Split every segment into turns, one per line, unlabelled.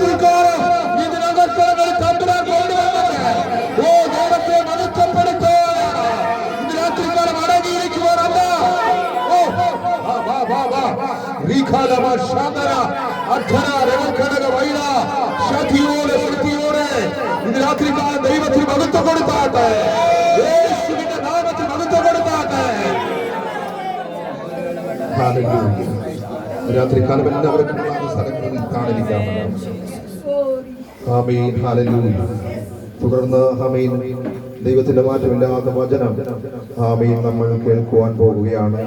രാത്രിക്കാലം ഇതിനകത്തങ്ങൾ തമ്പുരാൻ കൊണ്ടുവന്നത് ഓ ദൈവത്തെ മഹത്വപ്പെടുത്താനാണ്. ഇന്ന് രാത്രിക്കാലം അടങ്ങിയിരിക്കുവാനല്ല. ഓ ശക്തിയോടെ ശക്തിയോടെ ഇന്ന് രാത്രിക്കാലം ദൈവത്തിന് മഹത്വം കൊടുത്താട്ടെ. യേശുവിന്റെ നാമത്തിൽ മഹത്വം കൊടുത്താട്ടെ. രാത്രികാലം എല്ലാവർക്കും സ്ഥലങ്ങളിൽ കാണലിക്കാം. ആമേൻ, ഹല്ലേലൂയ. തുടർന്ന് ആമേൻ ദൈവത്തിന്റെ മാറ്റമില്ലാത്ത വചനം ആമേൻ നമ്മൾ കേൾക്കുവാൻ പോവുകയാണ്.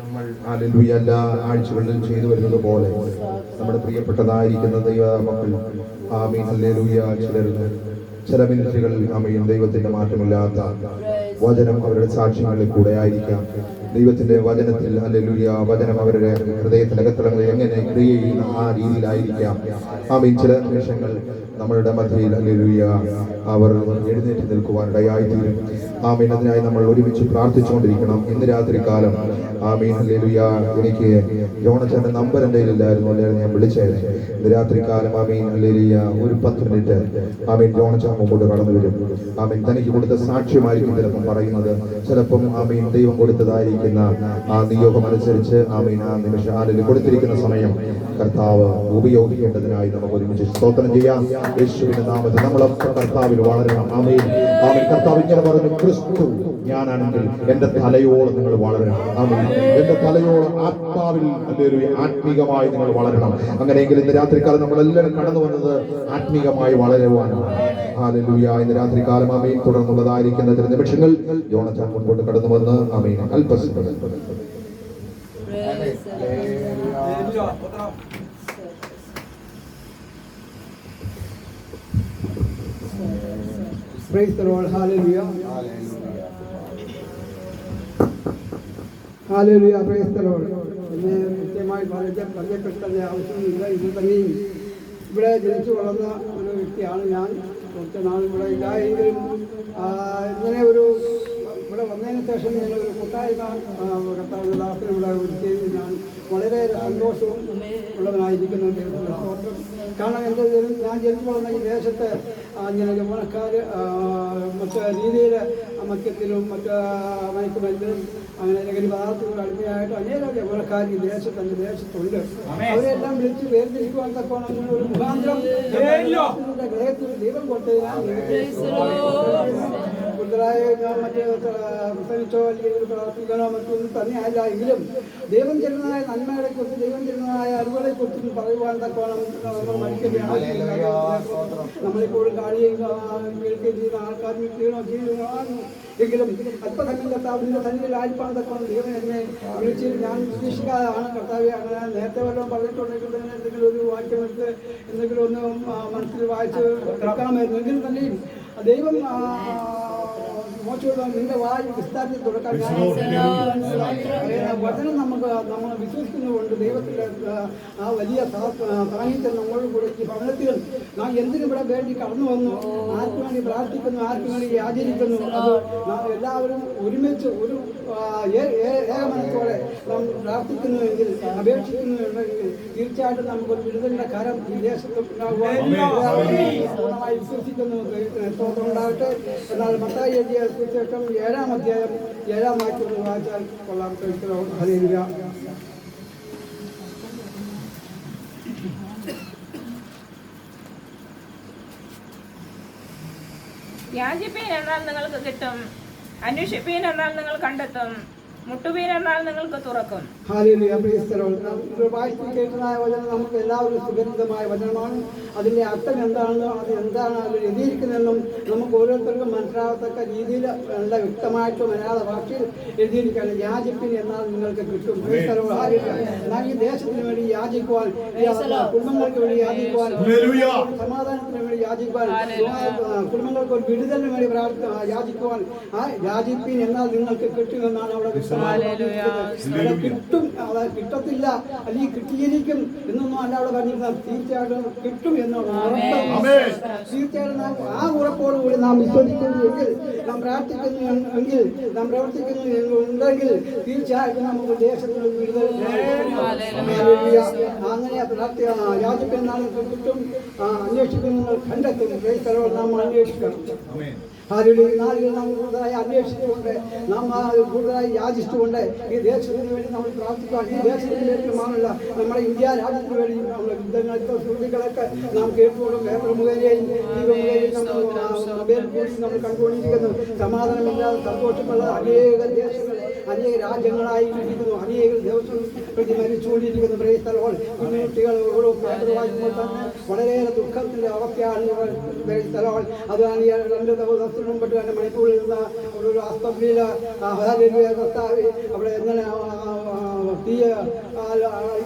നമ്മൾ ഹല്ലേലൂയ എല്ലാ ആഴ്ചകളിലും ചെയ്തു വരുന്നത് പോലെ നമ്മുടെ പ്രിയപ്പെട്ടതായിരിക്കുന്ന ദൈവ മക്കൾ ആമേൻ ഹല്ലേലൂയ ചില മിനിറ്റുകളിൽ ആമേൻ ദൈവത്തിന്റെ മാറ്റമില്ലാത്ത വചനം അവരുടെ സാക്ഷ്യങ്ങളിൽ കൂടെ ആയിരിക്കാം. ദൈവത്തിന്റെ വചനത്തിൽ ഹല്ലേലൂയ വചനം അവരുടെ ഹൃദയത്തിലെ അകത്തളങ്ങളിൽ എങ്ങനെ ക്രിയ ചെയ്യുന്ന ആ രീതിയിലായിരിക്കാം. ആമേൻ ചില നിമിഷങ്ങൾ നമ്മളുടെ മധ്യയിൽ ഹല്ലേലൂയ അവർ എഴുന്നേറ്റ് നിൽക്കുവാനിടയായിത്തീരും. ആമേൻ അതിനായി നമ്മൾ ഒരുമിച്ച് പ്രാർത്ഥിച്ചുകൊണ്ടിരിക്കണം. ഇന്ന് രാത്രികാലം ആമേൻ ഹല്ലേലൂയ എനിക്ക് ജോണച്ചന്റെ നമ്പർ എൻ്റെ കയ്യിലില്ലായിരുന്നു, അല്ലെങ്കിൽ ഞാൻ വിളിച്ചായിരുന്നു. ഇന്ന് രാത്രികാലം ആമേൻ ഹല്ലേലൂയ ഒരു 10 മിനിറ്റ് ആമേൻ ജോണച്ചൻ മുമ്പോട്ട് കടന്നു വരും. ആമേൻ തനിക്ക് കൊടുത്ത സാക്ഷ്യമായിരിക്കും ചിലപ്പം പറയുന്നത്, ചിലപ്പം ആമേൻ ദൈവം കൊടുത്തതായിരിക്കുന്ന ആ നിയോഗം അനുസരിച്ച് ആമേൻ ആ നിമിഷം ആരിൽ കൊടുത്തിരിക്കുന്ന സമയം കർത്താവ് ഉപയോഗിക്കേണ്ടതിനായി നമുക്ക് ഒരുമിച്ച് സ്തോത്രം ചെയ്യാം. യേശുവിന്റെ നാമത്തിൽ നമ്മളൊക്കെ കർത്താവിൽ വളരണം. ആമേൻ ആമേൻ. കർത്താവ് ഇങ്ങനെ പറഞ്ഞു, ക്രിസ്തു ഞാനാണെങ്കിൽ എന്റെ തലയോളം നിങ്ങൾ വളരണം. ആമേൻ. എന്റെ തലയോളം ആത്മാവിൽ ഹല്ലേലൂയ ആത്മീകമായി നിങ്ങൾ വളരണം. അങ്ങനെയെങ്കിൽ ഇന്ന് രാത്രികാലം നമ്മളെല്ലാവരും കടന്നു വന്നത് ആത്മീകമായി വളരുവാനാണ്. ഹല്ലേലൂയ. ഇന്ന് രാത്രികാലം ആമേൻ തുടർന്നുള്ളതായിരിക്കുന്ന ചില നിമിഷങ്ങൾ ജോണച്ചാൻ മുൻപോട്ട് കടന്നു വന്ന് ആമേൻ അല്പസമയം
Praise the Lord. Hallelujah. Hallelujah. Praise the Lord. എന്നെ കൃത്യമായി പരിചയപ്പെടുത്തേണ്ട ആവശ്യമൊന്നുമില്ല. ഇത് തന്നെയും ഇവിടെ ജനിച്ചു വളർന്ന ഒരു വ്യക്തിയാണ് ഞാൻ. കുറച്ച് നാൾ ഇവിടെ ഇല്ല എങ്കിലും ഇങ്ങനെ ഇവിടെ വന്നതിന് ശേഷം ഞങ്ങളൊരു കൂട്ടായ്മ കർത്താവിന്റെ ദാസന് ഇവിടെ ഒരുക്കിയതിൽ ഞാൻ വളരെ സന്തോഷവും ഉള്ളവനായിരിക്കുന്നു. കാരണം ഞാൻ ജനിച്ചു വളർന്ന ഈ ദേശത്ത് ഇങ്ങനെ യൗവനക്കാർ മറ്റ് രീതിയിൽ മദ്യത്തിലും മറ്റ് മയക്കുമരുന്നിലും അങ്ങനെ ലഹരി പദാർത്ഥങ്ങളുടെ അടിമയായിട്ട് അനേകം യൗവനക്കാർ ഈ ദേശത്തുണ്ട്. അവരെല്ലാം വിളിച്ച് വേർതിരിക്കുവാൻ തക്കോണം ഒരു മുഖാന്തരം ഹൃദയത്തിൽ ദൈവം കൊടുത്തതിനാൽ കൂടുതലായ മറ്റ് പ്രസംഗിച്ചോ അല്ലെങ്കിൽ പ്രവർത്തിക്കണോ മറ്റൊന്നും തന്നെയല്ല. എങ്കിലും ദൈവം ചെയ്യുന്നതായ നന്മകളെക്കുറിച്ച് ദൈവം ചെയ്യുന്നതായ അറിവുകളെക്കുറിച്ച് പറയുവാൻ തക്കോണം നമ്മൾ മരിക്കേണ്ട ആവശ്യമില്ല. നമ്മളിപ്പോഴും കാണുകയും കേൾക്കുകയും ചെയ്യുന്ന ആൾക്കാർ എങ്കിലും അല്പസമയം കർത്താവിൻ്റെ സന്നിധിയിൽ ആയിരിക്കാൻ തക്കോണം ദൈവം എന്നെ വിളിച്ച് ഞാൻ വിശ്വസിക്കാതാണ് കർത്താവെ. അങ്ങനെ നേരത്തെ വല്ലതും പറഞ്ഞിട്ടുണ്ടെങ്കിൽ തന്നെ എന്തെങ്കിലും ഒരു വാക്യമെടുത്ത് എന്തെങ്കിലും ഒന്ന് മനസ്സിൽ വായിച്ച് കേൾക്കാമായിരുന്നു. എങ്കിലും തന്നെയും ദൈവം മോശം നിന്റെ വായു വിസ്താരത്തിൽ തുടക്കാൻ വചനം നമ്മൾ വിശ്വസിക്കുന്നതുകൊണ്ട് ദൈവത്തിൻ്റെ ആ വലിയ സാന്നിധ്യം നമ്മളോട് കൂടെ ഈ ഭവനത്തിൽ നാം എന്തിനും ഇവിടെ വേണ്ടി കടന്നു വന്നു, ആർക്കു വേണ്ടി പ്രാർത്ഥിക്കുന്നു, ആർക്കു വേണ്ടി ആചരിക്കുന്നു, അത് നാം എല്ലാവരും ഒരുമിച്ച് ഒരു ഏകമനത്തോടെ നാം പ്രാർത്ഥിക്കുന്നുവെങ്കിൽ അപേക്ഷിക്കുന്നുണ്ടെങ്കിൽ തീർച്ചയായിട്ടും നമുക്കൊരു വിടുതലിന്റെ കരം ഈ ദേശത്ത് പൂർണ്ണമായി വിശ്വസിക്കുന്നു. ഉണ്ടാകട്ടെ. എന്നാൽ മത്തായി എഴുതിയ സുവിശേഷം 7-ാം അധ്യായം 7-ാം വാക്യം വായിച്ചാൽ കൊള്ളാം. ഹല്ലേലൂയ.
യാചിപ്പീൻ എന്നാൽ നിങ്ങൾക്ക് കിട്ടും, അന്വേഷിപ്പീൻ എന്നാൽ നിങ്ങൾ കണ്ടെത്തും, മുട്ടുപീൻ എന്നാൽ നിങ്ങൾക്ക് തുറക്കും.
കേട്ടതായ വചനം നമുക്ക് എല്ലാവരും സുപരിചിതമായ വചനമാണ്. അതിൻ്റെ അർത്ഥം എന്താണെന്നും അത് എന്താണ് അതിൽ എഴുതിയിരിക്കുന്നതെന്നും നമുക്ക് ഓരോരുത്തർക്കും മനസ്സിലാകത്തക്ക രീതിയിൽ നല്ല വ്യക്തമായിട്ട് മലയാള ഭാഷയിൽ എഴുതിയിരിക്കുകയാണ്. യാചിപ്പിൻ എന്നാൽ നിങ്ങൾക്ക് കിട്ടും. എന്നാൽ ഈ ദേശത്തിന് വേണ്ടി യാചിക്കുവാൻ, കുടുംബങ്ങൾക്ക് വേണ്ടി യാചിക്കുവാൻ, സമാധാനത്തിന് വേണ്ടി യാചിക്കുവാൻ, കുടുംബങ്ങൾക്ക് ഒരു വിടുതലിന് വേണ്ടി യാചിക്കുവാൻ ആ യാചിപ്പിൻ എന്നാൽ നിങ്ങൾക്ക് കിട്ടുമെന്നാണ് അവിടെ വ്യക്തമാക്കുന്നത്. അവിടെ കിട്ടും, അത് കിട്ടത്തില്ല അല്ലെങ്കിൽ കിട്ടിയിരിക്കും എന്നൊന്നും അല്ല അവിടെ പറഞ്ഞിരുന്നത്. തീർച്ചയായിട്ടും കിട്ടും എന്നുള്ള തീർച്ചയായിട്ടും നാം ആ ഉറപ്പോടുകൂടി നാം വിശ്വസിക്കുന്നുവെങ്കിൽ, നാം പ്രാർത്ഥിക്കുന്നുവെങ്കിൽ, നാം പ്രവർത്തിക്കുന്നുണ്ടെങ്കിൽ തീർച്ചയായിട്ടും നമുക്ക് ദേശത്തിന് വിടുതൽ. അങ്ങനെ യാചിക്കുന്ന കിട്ടും, അന്വേഷിക്കുന്ന കണ്ടെത്തും. നാം അന്വേഷിക്കണം. ഈ നാളുകൾ നാം കൂടുതലായി അന്വേഷിച്ചുകൊണ്ട്, നാം കൂടുതലായി യാചിച്ചുകൊണ്ട് ഈ ദേശത്തിന് വേണ്ടി നമ്മൾ പ്രാർത്ഥിക്കുക. ഈ ദേശത്തിന് വേണ്ടിയുമാണല്ല, നമ്മുടെ ഇന്ത്യ രാജ്യത്തിന് വേണ്ടി നമ്മുടെ യുദ്ധങ്ങളൊക്കെ ശ്രുതികളൊക്കെ നാം കേട്ടുകൊണ്ടും പേപ്പർ മുഖേനയും നമ്മൾ മൊബൈൽ കൂടി നമ്മൾ കണ്ടുകൊണ്ടിരിക്കുന്നു. സമാധാനമില്ലാതെ സന്തോഷമുള്ള അനേക ദേശങ്ങൾ, അനേക രാജ്യങ്ങളായി ഇരിക്കുന്നു. അനേക ദിവസം പ്രതി മരിച്ചുകൊണ്ടിരിക്കുന്നു. പ്രേസ്തലോൾ കുഞ്ഞുകുട്ടികൾ ഓരോ പേപ്പർ വായിക്കുമ്പോൾ തന്നെ വളരെയേറെ ദുഃഖത്തിൻ്റെ അവസ്ഥയാണ്. പ്രേസ്തലോൾ അതാണ് 2 ദിവസം മുമ്പിട്ട് തന്നെ മണിപ്പൂരിൽ നിന്ന് ഒരു ആസ്പത്രിയിൽ കർത്താവ് അവിടെ എങ്ങനെ തീയ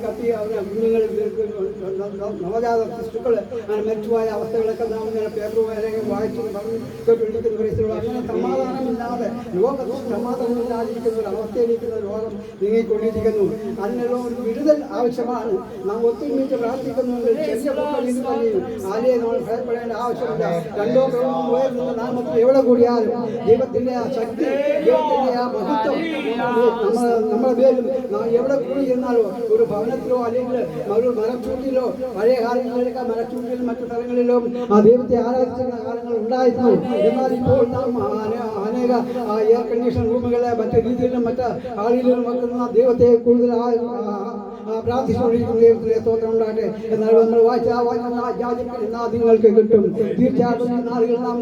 കത്തി കുഞ്ഞുങ്ങൾ നവജാത ശിശുക്കൾ അങ്ങനെ മരിച്ചുപോയ അവസ്ഥകളൊക്കെ നാം ഇങ്ങനെ പേപ്പർ വായിച്ചു കേട്ടുകൊണ്ടിരിക്കുന്ന. അങ്ങനെ സമാധാനമില്ലാതെ ലോകത്ത് സമാധാനമില്ലാതിരിക്കുന്ന ഒരു അവസ്ഥയിലിരിക്കുന്ന ലോകം നീങ്ങിക്കൊണ്ടിരിക്കുന്നു. അതിനുള്ള ഒരു വിടുതൽ ആവശ്യമാണ്. നാം ഒത്തൊരുമിച്ച് പ്രാർത്ഥിക്കുന്നുണ്ട്. ചെറിയ മക്കളിൽ തന്നെയും ആരെയെ നമ്മൾ ഭയപ്പെടേണ്ട ആവശ്യമില്ല. 2 ക്രമം ഉയർന്ന നാമത്തിൽ എവിടെ കൂടിയാലും ദൈവത്തിൻ്റെ ആ ശക്തി, ദൈവത്തിൻ്റെ ആ മഹത്വം നമ്മുടെ പേരിലും എവിടെ കൂടി എന്നാലോ, ഒരു ഭവനത്തിലോ അല്ലെങ്കിൽ ഒരു മരച്ചൂട്ടിലോ, പഴയ കാലങ്ങളിലൊക്കെ മരച്ചൂട്ടിലും മറ്റു സ്ഥലങ്ങളിലും ആ ദൈവത്തെ ആരാധിക്കുന്ന കാലങ്ങൾ ഉണ്ടായിരുന്നു. എന്നാൽ ഇപ്പോൾ നാം അനേക എയർ കണ്ടീഷൻ റൂമുകളെ മറ്റു രീതിയിലും മറ്റ് ആളുകളിലും വെക്കുന്ന ദൈവത്തെ കൂടുതൽ പ്രാർത്ഥിച്ചുകൊണ്ടിരിക്കുന്ന ദൈവത്തിലെ സ്തോത്രം ഉണ്ടാകട്ടെ. എന്നാൽ നമ്മൾ വായിച്ച നിങ്ങൾക്ക് കിട്ടും. തീർച്ചയായിട്ടും ഈ നാളുകൾ നാം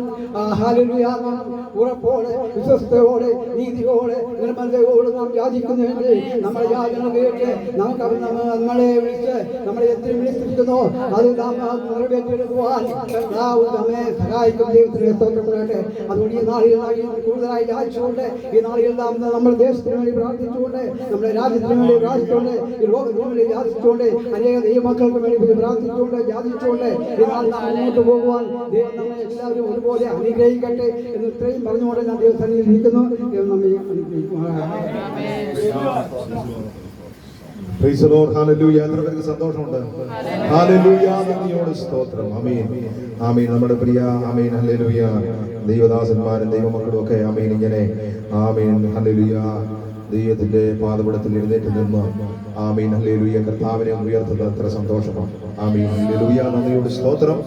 ഉറപ്പോടെ, വിശ്വസ്തയോടെ, നീതിയോടെ, നിർമ്മലതയോടെ നാം യാചിക്കുന്നുവെങ്കിൽ നമ്മുടെ യാചന കേട്ട് നമ്മളെ വിളിച്ച് നമ്മളെ എത്ര വിളിച്ചിരിക്കുന്നോ അത് നാം നിറവേറ്റിയെടുക്കുവാൻ നമ്മെ സഹായിക്കും. ദൈവത്തിലെ സ്തോത്രം ഉണ്ടാകട്ടെ. അതുകൊണ്ട് ഈ നാളുകൾ കൂടുതലായി യാചിച്ചുകൊണ്ട്, ഈ നാളുകൾ നമ്മുടെ ദേശത്തിന് വേണ്ടി പ്രാർത്ഥിച്ചുകൊണ്ട്, നമ്മുടെ രാജ്യത്തിന് വേണ്ടി പ്രാർത്ഥിച്ചുകൊണ്ട്, ഈ ലോകത്തിന് വേണ്ടി യാചിച്ചുകൊണ്ട്, അനേക ദൈവമക്കൾക്ക് വേണ്ടി പ്രാർത്ഥിച്ചുകൊണ്ട്, യാചിച്ചുകൊണ്ട് ഈ നാൾ നാം മുന്നോട്ട് പോകുവാൻ ദൈവം നമ്മെ എല്ലാവരും ഒരുപോലെ അനുഗ്രഹിക്കട്ടെ എന്ന് ഇത്രയും പറഞ്ഞുകൊണ്ട് ഞാൻ ദൈവസന്നിധിയിൽ ഇരിക്കുന്നു. ദൈവം നമ്മെ അനുഗ്രഹിക്കുമാറാകട്ടെ.
സന്തോഷമുണ്ട്. നന്ദിയോട് സ്തോത്രം. ആമേൻ, ആമേൻ. നമ്മുടെ പ്രിയ ആമേൻ ഹല്ലേലൂയ ദൈവദാസന്മാരും ദൈവമക്കളും ഒക്കെ ആമേൻ ഇങ്ങനെ ആമേൻ ഹല്ലേലൂയ ദൈവത്തിന്റെ പാദപീഠത്തിൽ എഴുന്നേറ്റ് നിന്ന് ആമീൻ ഹല്ലേലൂയ കർത്താവിനെ ഉയർത്തുന്നത് എത്ര സന്തോഷമാണ്. ആമീൻ ഹല്ലേലൂയ. നന്ദിയോട് സ്തോത്രം.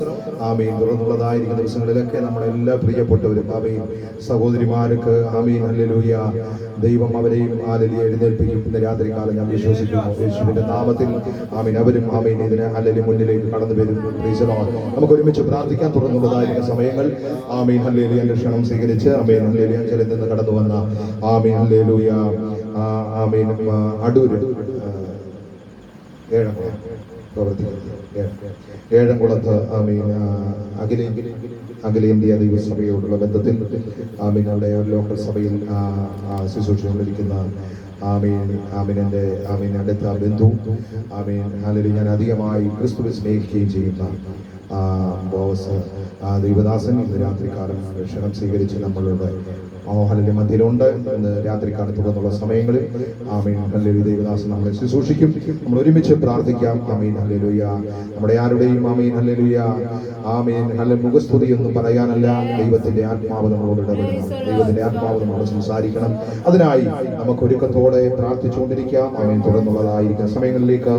ആമീൻ. തുറന്നുള്ളതായിരിക്കുന്ന ദിവസങ്ങളിലൊക്കെ നമ്മുടെ എല്ലാ പ്രിയപ്പെട്ടവരും ആമീൻ സഹോദരിമാർക്ക് ആമീൻ ഹല്ലേലൂയ ദൈവം അവരെയും ഹല്ലേലൂയ എഴുന്നേൽപ്പിക്കും. ഇന്ന് രാത്രികാലം ഞാൻ വിശ്വസിക്കുന്നു യേശുവിന്റെ നാമത്തിൽ ആമീൻ അവരും ആമീൻ ഇതിന് ഹല്ലേലൂയ മുന്നിലേക്ക് കടന്നു വരും. Praise the Lord. നമുക്ക് ഒരുമിച്ച് പ്രാർത്ഥിക്കാൻ തുറന്നുള്ളതായിരിക്കുന്ന സമയങ്ങൾ ആമീൻ ഹല്ലേലൂയ ക്ഷണം സ്വീകരിച്ച് ആമീൻ ഹല്ലേലൂയ അഞ്ചലിൽ നിന്ന് കടന്നു വന്ന ആമീൻ ഹല്ലേലൂയ ആമീൻ അടൂര് ഏഴംകുളത്ത് ആമീൻ അഖിലേന്ത്യാ ദൈവസഭയോടുള്ള ബന്ധത്തിൽ ആമീൻ അവിടെ ലോക്കൽ സഭയിൽ ശുശ്രൂഷിച്ചുകൊണ്ടിരിക്കുന്ന ആമീനന്റെ അടുത്ത ബന്ധു ആമീൻ ഹല്ലേലൂയ ഞാൻ അധികമായി ക്രിസ്തുവിനെ സ്നേഹിക്കുകയും ചെയ്യുന്ന ബോസ് ദൈവദാസൻ ഇന്ന് രാത്രികാലം ക്ഷണം സ്വീകരിച്ച് നമ്മളുടെ ഹല്ലേലൂയ മധ്യയിലുണ്ട്. ഇന്ന് രാത്രികാലം തുടർന്നുള്ള സമയങ്ങളിൽ ആമീൻ ഹല്ലേലൂയ ദൈവദാസൻ നമ്മളെ ശുശ്രൂഷിക്കും. നമ്മൾ ഒരുമിച്ച് പ്രാർത്ഥിക്കാം. ആമീൻ ഹല്ലേലൂയ. നമ്മുടെ ആരുടെയും ആമീൻ ഹല്ലേലൂയ ആമീൻ ഹല്ലേലൂയ മുഖസ്തുതിയൊന്നും പറയാനല്ല, ദൈവത്തിന്റെ ആത്മാവ് നമ്മളോട് ഇടപെടണം. ദൈവത്തിന്റെ ആത്മാവ് നമ്മളോട് സംസാരിക്കണം. അതിനായി നമുക്ക് ഒരുക്കത്തോടെ പ്രാർത്ഥിച്ചുകൊണ്ടിരിക്കാം. ആമീൻ. തുടർന്നുള്ളതായിരിക്കുന്ന സമയങ്ങളിലേക്ക്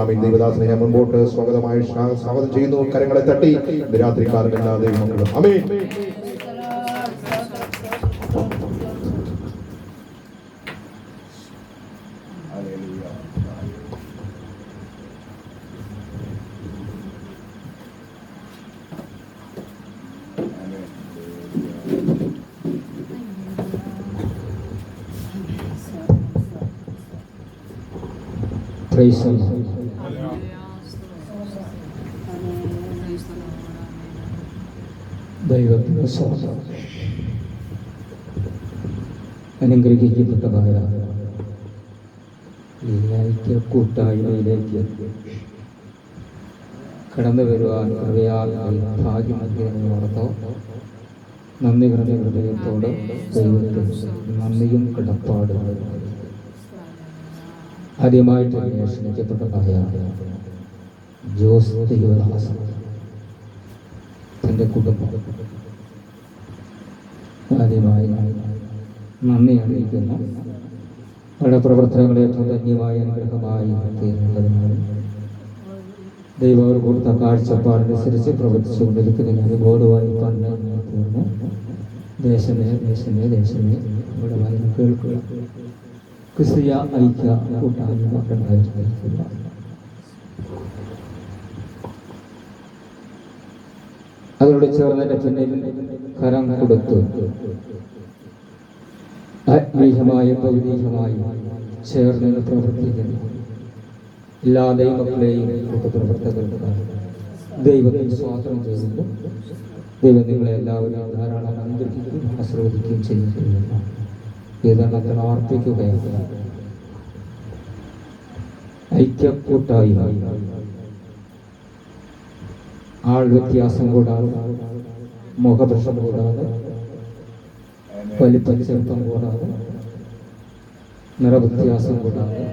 ആമീൻ ദൈവദാസനെ ഞാൻ മുൻപോട്ട് സ്വാഗതം ചെയ്യുന്നു. കരങ്ങളെ തട്ടി രാത്രികാലം എല്ലാ ദൈവമക്കളും ആമീൻ.
ദൈവത്തിന്റെ സ്വന്തം അനുഗ്രഹിക്കപ്പെട്ടതായ ഈ ഐക്യ കൂട്ടായ്മയിലേക്ക് കടന്നു വരുവാൻ കൃപയാൽ ഭാഗ്യമോർത്തോ നന്ദി പറഞ്ഞ ഹൃദയത്തോട് ദൈവത്തിന് നന്ദിയും കടപ്പാടും ആദ്യമായിട്ട് ക്ഷണിക്കപ്പെട്ടതായ ജോസ് ദൈവദാസൻ തൻ്റെ കുടുംബം ആദ്യമായി നന്ദി അറിയിക്കുന്നു. അവരുടെ പ്രവർത്തനങ്ങളെ ഏറ്റവും ധന്യമായ അനുഗ്രഹമായി തീരുന്നതിനാണ് ദൈവം അവർ കൊടുത്ത കാഴ്ചപ്പാടനുസരിച്ച് പ്രവർത്തിച്ചുകൊണ്ടിരിക്കുന്ന ഞാൻ ബോധമായി പറഞ്ഞു തീർന്നു. ദേശമേ ദേശമേ ദേശമേ ഇവിടെ വായന കേൾക്കുക. ക്രിസ്തീയ ഐക്യ കൂട്ടായ്മ 2024 അതോട് ചേർന്നതിന്റെ പിന്നിൽ കരം കൊടുത്ത് ആത്മീയമായും ഭൗതികമായും ചേർന്ന് പ്രവർത്തിക്കുന്നു എല്ലാ ദൈവങ്ങളെയും പ്രവർത്തകർക്ക് ദൈവത്തിൽ സ്വാതന്ത്ര്യം ചെയ്യുന്നു. ദൈവം നിങ്ങളെ എല്ലാവരും ധാരാളം അനുഗ്രഹിക്കുകയും ആശീർവദിക്കുകയും ചെയ്യുന്നു. ഏതെണ്ണത്തിൽ അർപ്പിക്കുകയാണ്. ഐക്യക്കൂട്ടായ്മ ആൾ വ്യത്യാസം കൂടാതെ, മുഖപ്രശ്നം കൂടാതെ, വലിപ്പം ചെറുപ്പം കൂടാതെ, നിറവ്യത്യാസം കൂടാതെ,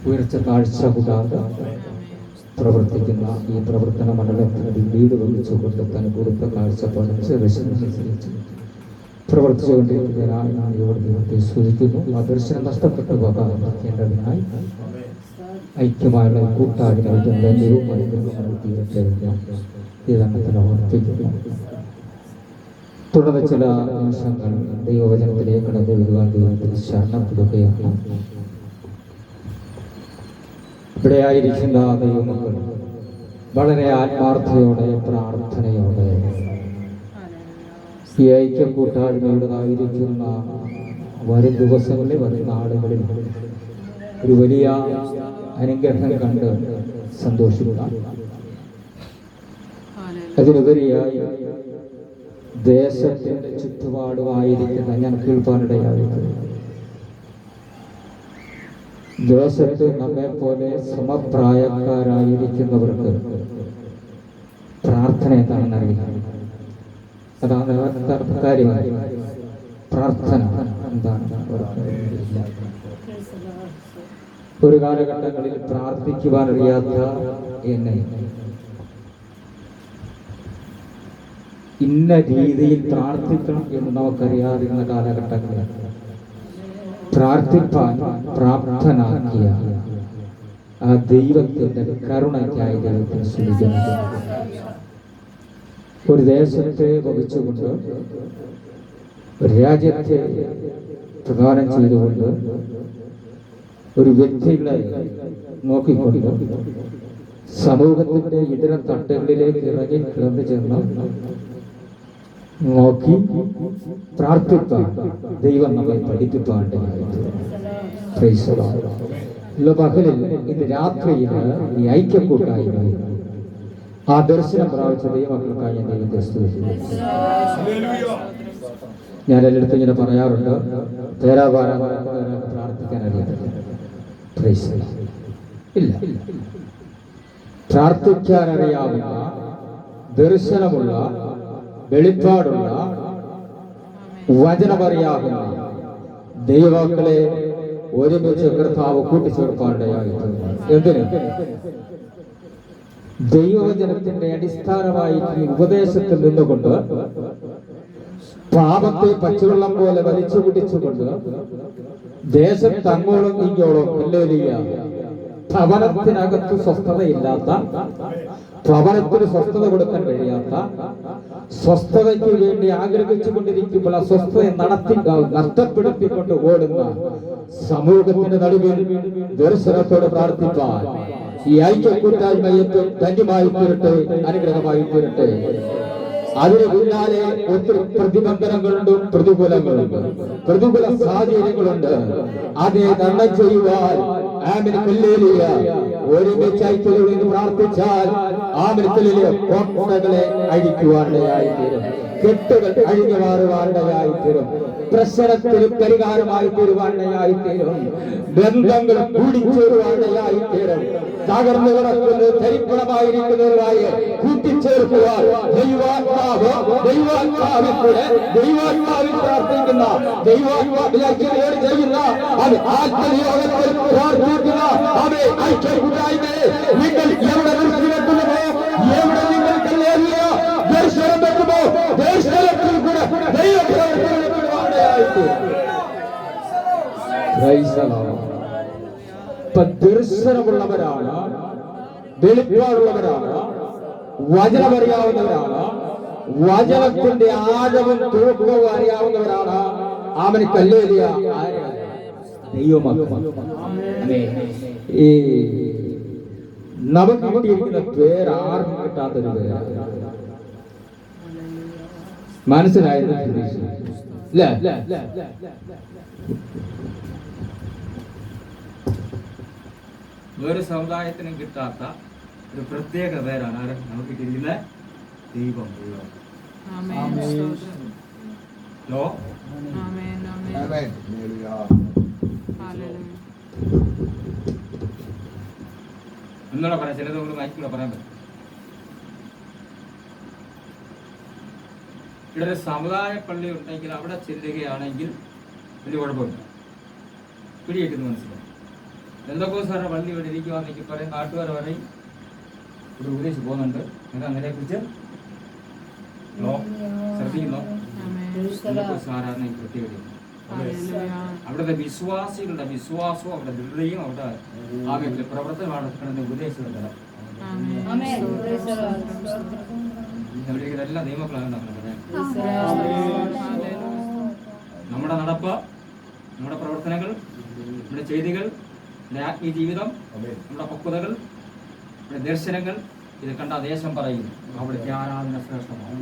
ഉയർച്ച താഴ്ച കൂടാതെ പ്രവർത്തിക്കുന്ന ഈ പ്രവർത്തന മണ്ഡലത്തിൽ വീട് വഹിച്ചുകൊണ്ട് തന്നെ കൊടുത്ത കാഴ്ചപ്പാടനുസരിച്ച് പ്രവർത്തിച്ചുകൊണ്ടിരിക്കുന്നതിനായി ഞാൻ ഇവിടെ ദൈവത്തെ സ്തുതിക്കുന്നു. ആ ദർശനം നഷ്ടപ്പെട്ടു പോകാതിരിക്കേണ്ടതിനായി ഐക്യമായുള്ള കൂട്ടായ്മയുടെ ധന്യവും തീരട്ടെ ഇതെണ്ണത്തിൽ ഓർപ്പിക്കുന്നു. തുടർന്ന് ചില നിമിഷങ്ങൾ ദൈവവചനത്തിലേക്ക് കടന്നു വരുവാൻ ദൈവത്തിൽ ശരണപ്പെടുകയാണ്. ഇവിടെ ആയിരിക്കുന്ന ദൈവമക്കൾ വളരെ ആത്മാർത്ഥതയോടെ പ്രാർത്ഥനയോടെ ഈ ഐക്യ കൂട്ടായ്മയുടേതായിരിക്കുന്ന വരും ദിവസങ്ങളിൽ, വരും നാടുകളിൽ ഒരു വലിയ അനുഗ്രഹം കണ്ട് സന്തോഷിക്കുക. അതിനുപരിയായി ദേശത്തിന്റെ ചുറ്റുപാടുമായിരിക്കുന്ന ഞാൻ കേൾപ്പാനിടയായിരിക്കുന്നു. ദേശത്ത് നമ്മെ പോലെ സമപ്രായക്കാരായിരിക്കുന്നവർക്ക് പ്രാർത്ഥന എന്താണെന്ന് അറിയാം. അതാണ് കാര്യമായി പ്രാർത്ഥന എന്താണ്. ഒരു കാലഘട്ടങ്ങളിൽ പ്രാർത്ഥിക്കുവാൻ അറിയാത്ത എന്നെ ഇന്ന രീതിയിൽ പ്രാർത്ഥിക്കണം എന്ന് നമുക്കറിയാതിരുന്ന കാലഘട്ടങ്ങളിൽ പ്രാർത്ഥിപ്പാൻ പ്രാപ്തനാക്കിയ ആ ദൈവത്തിന്റെ കരുണയ്ക്കായി ദൈവത്തെ സ്തുതിക്കുന്നു. ഒരു ദേശത്തെ വഹിച്ചുകൊണ്ട്, ഒരു രാജ്യത്തെ പ്രദാനം ചെയ്തുകൊണ്ട്, ഒരു വ്യക്തികളെ നോക്കിക്കൊണ്ട് സമൂഹത്തിന്റെ ഇതര തട്ടുകളിലേക്ക് ഇറങ്ങി കിടന്നു ചെന്ന് നോക്കി പ്രാർത്ഥിപ്പാൻ ദൈവം നമ്മെ പഠിപ്പിപ്പാണ്ട് പകലിൽ ഇന്ന് രാത്രിയിൽ ഈ ഐക്യക്കൂട്ടായ്മ ആ ദർശനം പ്രാപിച്ച ദൈവമക്കൾക്കായി ഞാൻ ദൈവത്തെ സ്തുതിക്കുന്നു. ഞാൻ എല്ലായിടത്തും ഇങ്ങനെ പറയാറുണ്ട്, തേരാപാരം പ്രാർത്ഥിക്കാൻ അറിയാം. ഇല്ല, പ്രാർത്ഥിക്കാൻ അറിയാവുന്ന, ദർശനമുള്ള, വെളിപ്പാടുള്ള, വചനമറിയാവുന്ന ദൈവമക്കളെ ഒരുമിച്ച് കർത്താവ് കൂട്ടിച്ചേർപ്പാണ്ടയായിരുന്നു. എന്തിന്? ദൈവവചനത്തിന്റെ അടിസ്ഥാനമായി ഈ ഉപദേശത്തിൽ നിന്നുകൊണ്ട് പാപത്തെ പച്ചവെള്ളം പോലെ വലിച്ചു പിടിച്ചുകൊണ്ട് ദേശത്ത് അങ്ങോളം ഇങ്ങോളം ഭവനത്തിനകത്ത് സ്വസ്ഥതയില്ലാത്ത, ഭവനത്തിന് സ്വസ്ഥത കൊടുക്കാൻ കഴിയാത്ത, സ്വസ്ഥതയ്ക്ക് വേണ്ടി ആഗ്രഹിച്ചു കൊണ്ടിരിക്കുമ്പോൾ ആ സ്വസ്ഥതയെ നഷ്ടപ്പെടുത്തിക്കൊണ്ട് ഓടുന്ന സമൂഹത്തിന്റെ നടുവിൽ ദർശനത്തോടെ പ്രാർത്ഥിപ്പാൻ ഈ ഐക്യക്കൂട്ടായ്മയത്തെ ധന്യമായി തീരട്ടെ, അനുഗ്രഹമായി തീരട്ടെ. അതിന് പിന്നാലെ ഒത്തിരി പ്രതിബന്ധനങ്ങളുണ്ട്, പ്രതികൂലങ്ങളുണ്ട്, പ്രതികൂല സാഹചര്യങ്ങളുണ്ട്. അതേ തരണം ചെയ്യുവാൻ ഒരുമിച്ച് ഐക്യതയോടെ പ്രാർത്ഥിച്ചാൽ കോട്ടകളെ അഴിക്കുവാനായി തീരും. കെട്ടുകൾ അഴിഞ്ഞു മാറുവാനിടയായി തീരും. പ്രശ്നത്തിന് പരിഹാരമായി തീരുവാനിടയായി തീരും. ബന്ധങ്ങൾ കൂടിച്ചേരുവാനിടയായി തീരും. തകർന്നു കിടക്കുന്ന ധരിപ്പണമായിരിക്കുന്നവരുമായി കൂട്ടിച്ചേർക്കുവാൻ ദൈവാത്മാവിൽ പ്രാർത്ഥിക്കുന്ന ദൈവാത്മാവിലേക്കോട് ചെയ്യുന്ന അത് ആത്മനിയോഗത്തിൽ പ്രാർത്ഥിക്കുന്ന അത് ഐക്യകൂട്ടായ്മയെ നിങ്ങൾ എവിടെ നിർത്തിവെക്കുന്നതോ, എവിടെ നിങ്ങൾ കല്ലേറിയ ദർശനം വെക്കുമോ, ദർശനത്തിൽ കൂടെ ദർശനമുള്ളവരാണ്, വെളിപ്പാടുള്ളവരാണ്, വചനമറിയാവുന്നവരാണ്, വചനത്തിന്റെ ആഴവും തൂക്കവും അറിയാവുന്നവരാണ്. അവന് കല്ലേറിയ ദൈവമക്കൾ. ഈ നമുക്ക് കിട്ടിയിരിക്കുന്ന പേര് ആർക്കും കിട്ടാത്തൊരു പേരാണ്. മനസ്സിലായത്
വേറെ സമുദായത്തിനും കിട്ടാത്ത ഒരു പ്രത്യേക പേരാണ് നമുക്ക് കിട്ടിയിരിക്കുന്ന ദൈവം. ഒന്നുകൂടെ പറയാം, ചിലത് നമ്മൾ മൈക്കിലൂടെ പറയാൻ പറ്റും. ഇവിടെ ഒരു സമുദായ പള്ളി ഉണ്ടെങ്കിൽ അവിടെ ചെല്ലുകയാണെങ്കിൽ വലിയ കുഴപ്പമില്ല, പിടിയേക്കുന്നു മനസ്സിലാവും. എന്തൊക്കെ സാറിന്റെ പള്ളി ഇവിടെ ഇരിക്കുവാന്നെങ്കിൽ പറയും, നാട്ടുകാർ പറയും ഇവിടെ ഉപദേശിച്ച് പോകുന്നുണ്ട്, നിങ്ങൾക്ക് അങ്ങനെ കുറിച്ച് ശ്രദ്ധിക്കുന്നോ? സാറാണ് ഈ പ്രത്യേകത. അവിടുത്തെ വിശ്വാസികളുടെ വിശ്വാസവും അവരുടെ ദൃഢതയും അവരുടെ ആകെ പ്രവർത്തനമാണ് ഉപദേശിക്കുന്നത്. ഇതെല്ലാം നിയമങ്ങളാണ് നമ്മുടെ നടപ്പ്, നമ്മുടെ പ്രവർത്തനങ്ങൾ, നമ്മുടെ ചെയ്തികൾ, നമ്മുടെ ആത്മീയ ജീവിതം, നമ്മുടെ പക്വതകൾ, നമ്മുടെ ദർശനങ്ങൾ, ഇത് കണ്ട ദേശം പറയും അവിടുത്തെ ആരാധന ശ്രേഷ്ഠമാണ്.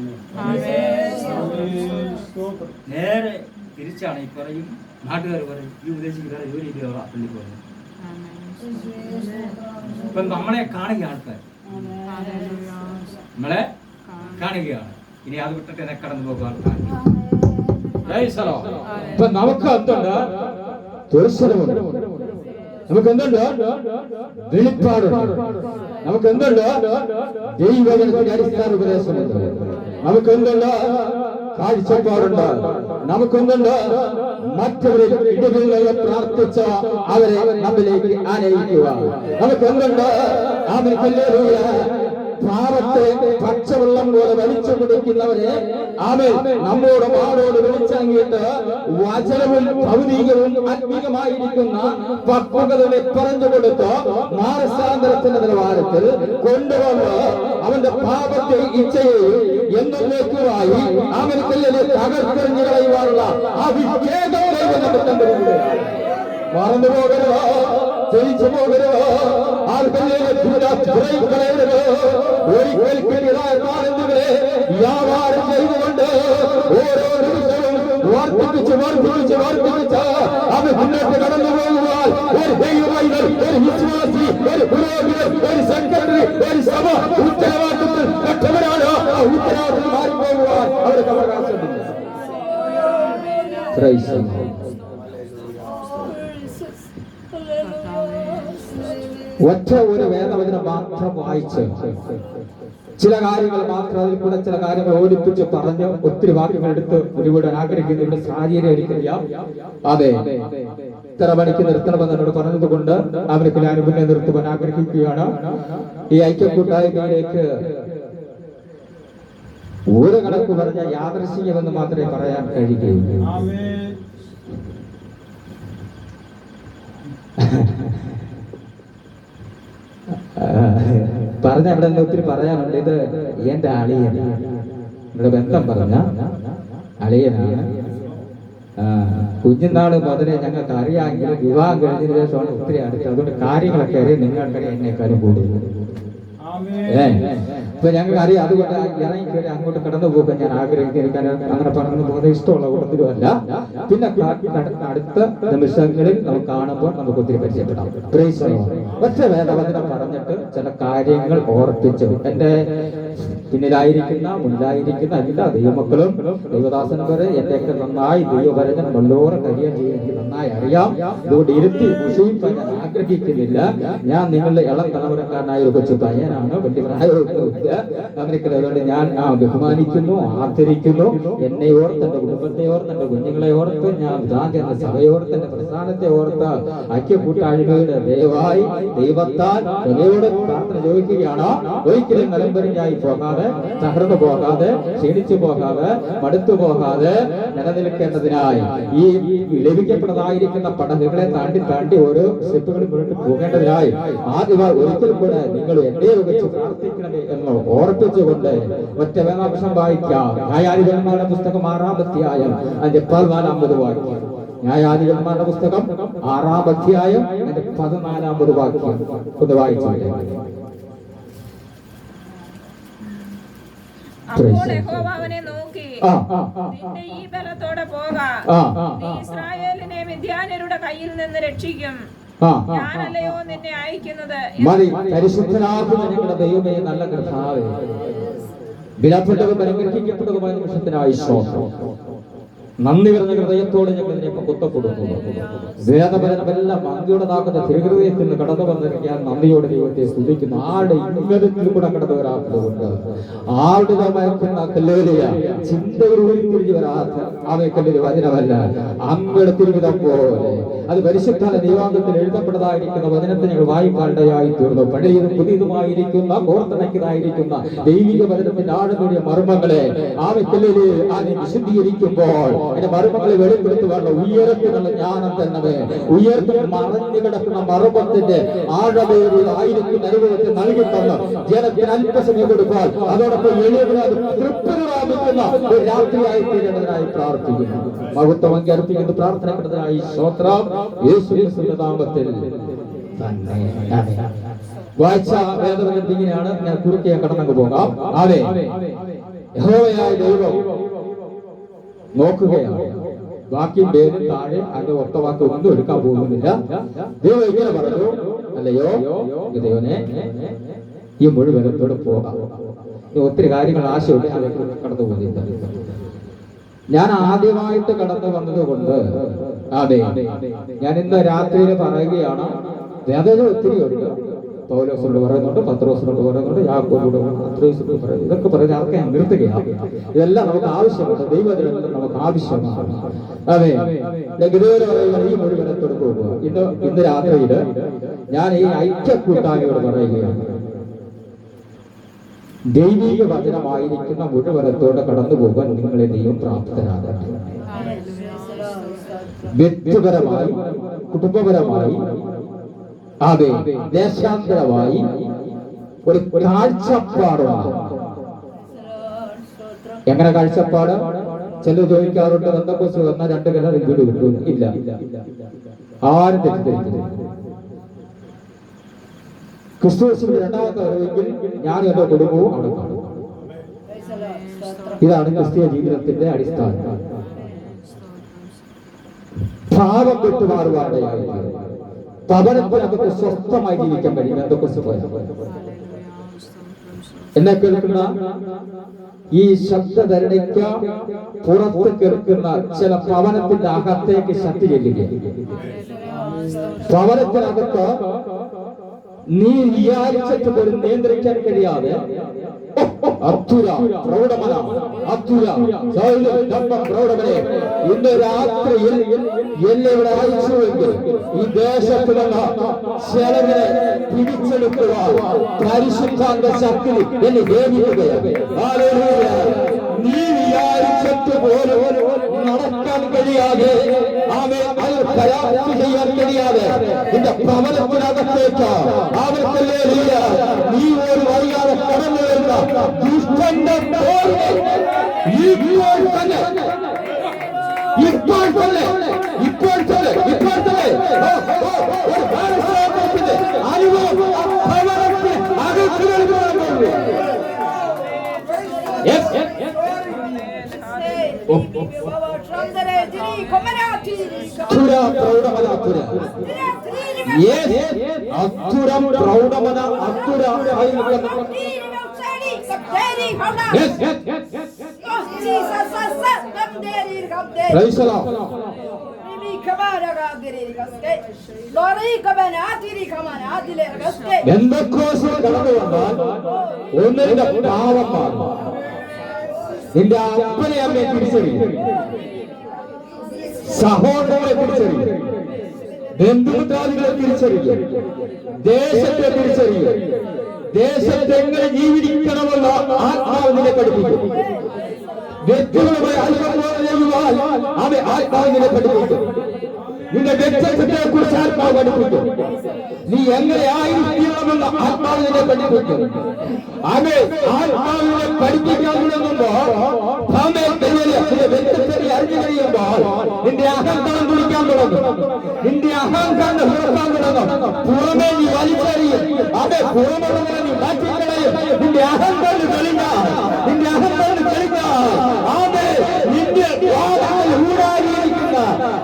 നേരെ തിരിച്ചാണ് ഈ പറയും, നാട്ടുകാർ പറയും ഈ ഉപദേശിക്കാരെ ജോലി ചെയ്തവരാ പള്ളി പോകുന്നത്. ഇപ്പൊ നമ്മളെ കാണുക ആൾക്കാർ, നമ്മളെ കാണുകയാണ്. ഇനി അത് വിട്ടിട്ട് എന്നെ കടന്നു പോകുക ആൾക്കാർ.
ഇപ്പൊ നമുക്ക് എന്തുണ്ട്? ദർശനമുണ്ട്, നമുക്ക് എന്തുണ്ട്? വെളിപ്പാടുണ്ട്, നമുക്ക് എന്തുണ്ട്? ദൈവജനത്തിന്റെ അടിസ്ഥാന ഉപദേശമുണ്ട്, നമുക്ക് എന്തുണ്ട്? കാഴ്ചപ്പാടുണ്ട്, നമുക്കെന്തുണ്ട്? മറ്റവരിൽ ഇടവിലുള്ള പ്രാർത്ഥിച്ച അവരെ നമ്മിലേക്ക് ആനയിക്കുക, നമുക്ക് എന്തുണ്ട്? Amen hallelujah. പാപത്തെ പച്ചവെള്ളം പോലെ വലിച്ചു കുടിക്കുന്നവരെ ആമേൻ നമ്മോട് മാടോട് വിളിച്ചങ്ങിയിട്ട് വചനവും ഭൗതികവും ആത്മീകമായിരിക്കുന്ന പക്വതകളെ പറഞ്ഞു കൊടുത്ത് മാനസാന്തരത്തിന്റെ നിലവാരത്തിൽ കൊണ്ടുവന്ന് അവന്റെ പാപത്തെ ഇച്ഛയെയും എന്നേക്കുമായി അവനക്കല്ലെ തകർത്തെറിഞ്ഞു കളയുവാനുള്ള ആ വിവേകത്തെ മറന്നു പോകരുതോ, ജയിച്ചു പോകരുതോ, ഒരിക്കൽ വ്യാപാരം ചെയ്തുകൊണ്ട് ഓരോ നിമിഷവും വർദ്ധിപ്പിച്ച് വർദ്ധിപ്പിച്ച് വർദ്ധിപ്പിച്ച് അത് മുന്നോട്ട് കടന്നു പോകുവാൻ ഒരു ദൈവവൈദ്യർ, ഒരു വിശ്വാസി, ഒരു പുരോഹിതൻ, ഒരു സെക്രട്ടറി, ഒരു സഭ ഉത്തരവാദിത്വത്തിൽ പെട്ടവരാണ്. ആ ഉത്തരവാദിത്വം മാറിപ്പോകുവാൻ അവർക്ക് അവകാശമുണ്ട്. ഒറ്റ ഒരു വേദവചനം മാത്രം വായിച്ച് ചില കാര്യങ്ങൾ മാത്രം അതിൽ കൂടെ ചില കാര്യങ്ങൾ ഓടിപ്പിച്ച് പറഞ്ഞ് ഒത്തിരി വാക്കുകൾ എടുത്ത് ഒരുപാട് ആഗ്രഹിക്കുന്നുണ്ട്. സാഹചര്യം എനിക്കില്ല. അതെ, ഇത്ര മണിക്ക് നിർത്തണമെന്ന് എന്നോട് പറഞ്ഞതുകൊണ്ട് അവർക്ക് ഞാൻ മുന്നേ നിർത്തുവാൻ ആഗ്രഹിക്കുകയാണ്. ഈ ഐക്യക്കൂട്ടായ്മയിലേക്ക് ഒരു കണക്ക് പറഞ്ഞ യാദൃശ്ചികമെന്ന് മാത്രമേ പറയാൻ കഴിയുകയുള്ളൂ. പറഞ്ഞ അവിടെ നിന്ന് ഒത്തിരി പറയാനുണ്ട്. ഇത് എന്റെ അളിയനാണ്, ഇവിടെ ബന്ധം പറഞ്ഞ അളിയനാണ്. കുഞ്ഞുനാള് മുതലേ ഞങ്ങൾക്ക് അറിയാമെങ്കിലും വിവാഹം കഴിഞ്ഞതിന് ശേഷമാണ് ഒത്തിരി അടുത്ത്. അതുകൊണ്ട് കാര്യങ്ങളൊക്കെ അറിയാം, നിങ്ങൾക്കറിയാം എന്നെക്കാളും കൂടുതൽ. ഇപ്പൊ ഞങ്ങൾക്ക് അറിയാം. അതുകൊണ്ട് ഇറങ്ങി കയറി അങ്ങോട്ട് കടന്നു പോകാൻ ഞാൻ ആഗ്രഹിക്കാൻ അങ്ങനെ പറഞ്ഞു പോകുന്നത് ഇഷ്ടമുള്ള കൂട്ടത്തിലുമല്ല. പിന്നെ അടുത്ത നിമിഷങ്ങളിൽ നമുക്ക് കാണുമ്പോൾ നമുക്ക് ഒത്തിരി പരിചയപ്പെടാം. ഒറ്റ വേദവചനം പറഞ്ഞിട്ട് ചില കാര്യങ്ങൾ ഓർപ്പിച്ചു. എന്റെ പിന്നിലായിരിക്കുന്ന മുന്നിലായിരിക്കുന്ന എല്ലാ ദൈവമക്കളും ദൈവദാസൻ വരെ എന്റെയൊക്കെ നന്നായി ദൈവഭരജൻ വല്ലോറെ കരിയർ ചെയ്യാൻ എനിക്ക് നന്നായി അറിയാം. അതുകൊണ്ട് ഇരുത്തി മുഷിയിപ്പാൻ ഞാൻ ആഗ്രഹിക്കുന്നില്ല. ഞാൻ നിങ്ങളുടെ ഇളം തലമുറക്കാരനായ ഒരു കൊച്ചു പയ്യനാണ്, വലിയ പ്രായമൊന്നുമില്ല. അങ്ങനെയൊക്കെ അതുകൊണ്ട് ഞാൻ ബഹുമാനിക്കുന്നു, ആദരിക്കുന്നു. എന്നെ ഓർത്ത്, എന്റെ കുടുംബത്തെ ഓർത്ത്, എന്റെ കുഞ്ഞുങ്ങളെ ഓർത്ത്, ഞാൻ എന്റെ സഭയോർത്ത്, എന്റെ പ്രസ്ഥാനത്തെ ഓർത്ത് ഐക്യക്കൂട്ടായ്മയുടെ ദയവായി ദൈവത്താൽ ഹൃദയോട് പ്രാർത്ഥന ചോദിക്കുകയാണ്. ഒരിക്കലും നിലംപരിഞ്ഞായി പോകാതെ, തകർന്നു പോകാതെ, ക്ഷീണിച്ചു പോകാതെ, മടുത്തു പോകാതെ നിലനിൽക്കേണ്ടതിനായി ഈ ലഭിക്കപ്പെട്ടതായിരിക്കുന്ന പടവുകളെ താണ്ടി ഓരോ സ്റ്റെപ്പുകളും മുന്നോട്ട് പോകേണ്ടതിനായി ആദ്യമായി ഒരിക്കലും കൂടെ നിങ്ങൾ എന്നെ വെച്ച് പ്രാർത്ഥിക്കണമേ എന്ന് ഓർപ്പിച്ചുകൊണ്ട് ഒറ്റ വേദാംശം വായിക്കാം. ന്യായാധിപന്മാരുടെ പുസ്തകം 6-ാം അധ്യായം അതിന്റെ 14-ാമത് വാക്യം. ന്യായാധിപന്മാരുടെ പുസ്തകം 6-ാം അധ്യായം അതിന്റെ 14-ാമത് വാക്യം ഒന്ന് വായിച്ചു.
അപ്പോൾ യഹോവ അവനെ നോക്കി, നിന്റെ ഈ ബലത്തോടെ പോകാം, നീ ഇസ്രായേലിനെ മിദ്യാന്യരുടെ കയ്യിൽ നിന്ന് രക്ഷിക്കും, ഞാനല്ലയോ നിന്നെ അയക്കുന്നത്.
മതി. പരിശുദ്ധനാകുന്ന ഞങ്ങളുടെ ദൈവമേ, നല്ല കർത്താവേ, വിലപ്പെട്ടതും അനുഗ്രഹിക്കപ്പെട്ടതുമായ നിമിഷത്തിനായി സ്തോത്രം. നന്ദി വരുന്ന ഹൃദയത്തോടെ ഞങ്ങൾ ഇതിനെ കുത്തപ്പെടുന്നു. വേദപരമെല്ലാം അങ്ങയുടേതാക്കുന്ന തിരുഹൃദയത്തിൽ നിന്ന് കടന്നു വന്നിരിക്കാൻ നന്ദിയോടെ ദൈവത്തെ സ്തുതിക്കുന്നു. ആരുടെ ഇംഗതത്തിൽ കൂടെ കടന്നു വരാത്തതുകൊണ്ട്, ആരുടെ മയക്കുന്ന കല്ലേലിയ ചിന്തയിൽ തിരിഞ്ഞു വരാത്ത അവയ്ക്കല്ലൊരു വചനമല്ല, അങ്ങയുടെ തിരുവിധം പോലെ അത് പരിശുദ്ധ ദൈവാംഗത്തിൽ എഴുതപ്പെട്ടതായിരിക്കുന്ന വചനത്തെ ഞങ്ങൾ വായിക്കാണ്ടയായി തീർന്നു. പഴയതും പുതിയതുമായിരിക്കുന്ന കോർത്തിണക്കിയതായിരിക്കുന്ന ദൈവിക വചനത്തിന്റെ ആഴമേറിയ മർമ്മങ്ങളെ അവയ്ക്കല്ലില് അതിനെ വിശുദ്ധീകരിക്കുമ്പോൾ അതിന്റെ മർമ്മങ്ങളെ വെളിപ്പെടുത്തുവാനുള്ള ഉയരത്തിനുള്ള ജ്ഞാനം തന്നെ ഉയർത്തി മറഞ്ഞു കിടക്കുന്ന മർമ്മത്തിന്റെ ആഴമേറിയതായിരിക്കുന്ന അനുഭവത്തെ നൽകി തന്ന് ജനത്തിന് അല്പസമയം കൊടുക്കാൻ അതോടൊപ്പം എളിയവരാത് തൃപ്തരാകുന്ന ഒരു രാത്രിയായി തീരേണ്ടതിനായി പ്രാർത്ഥിക്കുന്നു. മഹത്വം അർപ്പിക്കുന്ന പ്രാർത്ഥനക്കുന്നതിനായി സ്തോത്രം. യേശുവിന്റെ നാമത്തിൽ തന്നെ. വായിച്ച വേദവചനം ഇങ്ങനെയാണ്. ഞാൻ കുറുക്കെ കടന്നു പോകാം. അതെ, യഹോവയായ ദൈവം നോക്കുകയാണ്. വാക്യം പേര് താഴെ അതിന്റെ ഒത്ത വാക്ക് ഒന്നും എടുക്കാൻ പോകുന്നില്ല. ദൈവം ഇങ്ങനെ പറഞ്ഞു, അല്ലയോ ദൈവനെ, ഈ മുഴുവനത്തോട് പോകാം. ഒത്തിരി കാര്യങ്ങൾ ആശയമുണ്ട്, അതിലേക്ക് കടന്നു പോകുന്നില്ല. ഞാൻ ആദ്യമായിട്ട് കടന്നു വന്നത് കൊണ്ട് അതെ, ഞാൻ ഇന്ന് രാത്രിയിൽ പറയുകയാണ്. വേദന ഒത്തിരി ഉണ്ട്. പൗലോസിനോട് പറയുന്നുണ്ട്, പത്രോസിനോട് പറയുന്നുണ്ട്, യാക്കോബോട് പത്രോസിനോട് പറയുന്നു. ഇതൊക്കെ പറഞ്ഞ് ആർക്ക് ഞാൻ നിർത്തുകയാണ്. ഇതെല്ലാം നമുക്ക് ആവശ്യമുണ്ട്. ദൈവത്തിനെല്ലാം നമുക്ക് ആവശ്യമാണ്. അതെ, ഈ മുഴുവനത്തോട് പോകുക. ഇന്ന് രാത്രിയിൽ ഞാൻ ഈ ഐക്യക്കൂട്ടായ്മയോട് പറയുകയാണ്. ദൈവിക വചനമായിരിക്കുന്ന മുഴുവനത്തോടെ കടന്നു പോകാൻ നിങ്ങളെ ദൈവം പ്രാപ്തരാകട്ടെ. വ്യക്തിപരമായി, കുടുംബപരമായി, അതെ, ദേശാന്തരമായി ഒരു കാഴ്ചപ്പാടുണ്ട്. എങ്ങനെ കാഴ്ചപ്പാട്? ചിലർ ചോദിക്കാറുണ്ട്, ബന്ധക്കോസ് വന്ന 2 കിണർ വീട് കിട്ടും. ഇല്ല, ആരും തെറ്റിദ്ധരിക്കുന്നു. ക്രിസ്തുവിന്റെ 2ാമത്തെ വരവെങ്കിൽ ഞാൻ എന്റെ കുടുംബവും അവിടെ കാണും. ഇതാണ് ക്രിസ്തീയ ജീവിതത്തിന്റെ അടിസ്ഥാനം. ഭാവം വിട്ടുമാറുവാടയായി പവനത്തിനകത്ത് സ്വസ്ഥമായി ജീവിക്കാൻ കഴിയും. എന്തൊക്കെ എന്നെ കേൾക്കുന്ന ഈ ശബ്ദധരണിക്ക് പുറത്ത് കേൾക്കുന്ന ചില പവനത്തിന്റെ അകത്തേക്ക് ശക്തി ചെല്ലുക. പവനത്തിനകത്ത് നീ വിചാരിച്ചിട്ട് പോലും നിയന്ത്രിക്കാൻ കഴിയാതെ ഇന്ന് രാത്രിയിൽ എന്നെ ഇവിടെ അയച്ചുവെങ്കിൽ ഈ ദേശത്ത് നിന്ന് ചിലരെ പിടിച്ചെടുക്കുവാൻ പരിശുദ്ധാന്റെ ശക്തി എന്നെ വേദിക്കുകയാണ്. നീ വിചാരിച്ചിട്ട് പോലും നടക്കാൻ കഴിയാതെ, ചെയ്യാൻ കഴിയാതെ നിന്റെ ഭവനത്തിനകത്തേക്ക് നീ ഒരു വഴിയാതെ കടന്നു വരുന്ന ദുഷ്ടന്റെ അനുഭവം Praise the Lord. എന്തൊക്കെ കടന്നു വന്നാൽ ഒന്നിന്റെ പാവം മാറും. നിന്റെ അപ്പനെ അമ്മയെ തിരിച്ചറിയും, സഹോദരനെ തിരിച്ചറിയും, ബന്ധുമിത്രാദികളെ തിരിച്ചറിയും, ദേശത്തെ തിരിച്ചറിയും, ദേശത്തെ എങ്ങനെ ജീവിക്കണമെന്ന ആത്മാവ് നിന്നെ പഠിപ്പിക്കും. വ്യക്തികളുമായി അനുഭവം അവൻ ആത്മാവ് നിന്നെ പഠിപ്പിക്കും. നിന്റെ വ്യക്തിത്വത്തെ കുറിച്ച് ആത്മാവ് പഠിപ്പിക്കും. നീ എങ്ങനെ ആയിരിക്കണമെന്ന് ആത്മാവ് നിന്നെ പഠിപ്പിക്കും. അവൻ ആത്മാവിനെ പഠിപ്പിക്കാൻ തുടങ്ങുമ്പോൾ നിന്റെ വ്യക്തിത്വത്തെ അറിഞ്ഞു കഴിയുമ്പോൾ നിന്റെ അഹങ്കാരം കുടിക്കാൻ തുടങ്ങും. നിന്റെ അഹങ്കാരം നിർത്താൻ തുടങ്ങും. പുറമെ നീ വലിച്ചെറിയും. അവൻ പുറമുള്ളവരെ നീ മാറ്റിക്കളയും. നിന്റെ അഹങ്കാരം തെളിഞ്ഞാൽ, നിന്റെ അഹങ്കാരം തെളിഞ്ഞാൽ അവൻ നിന്റെ ഊടായിരിക്കുന്ന,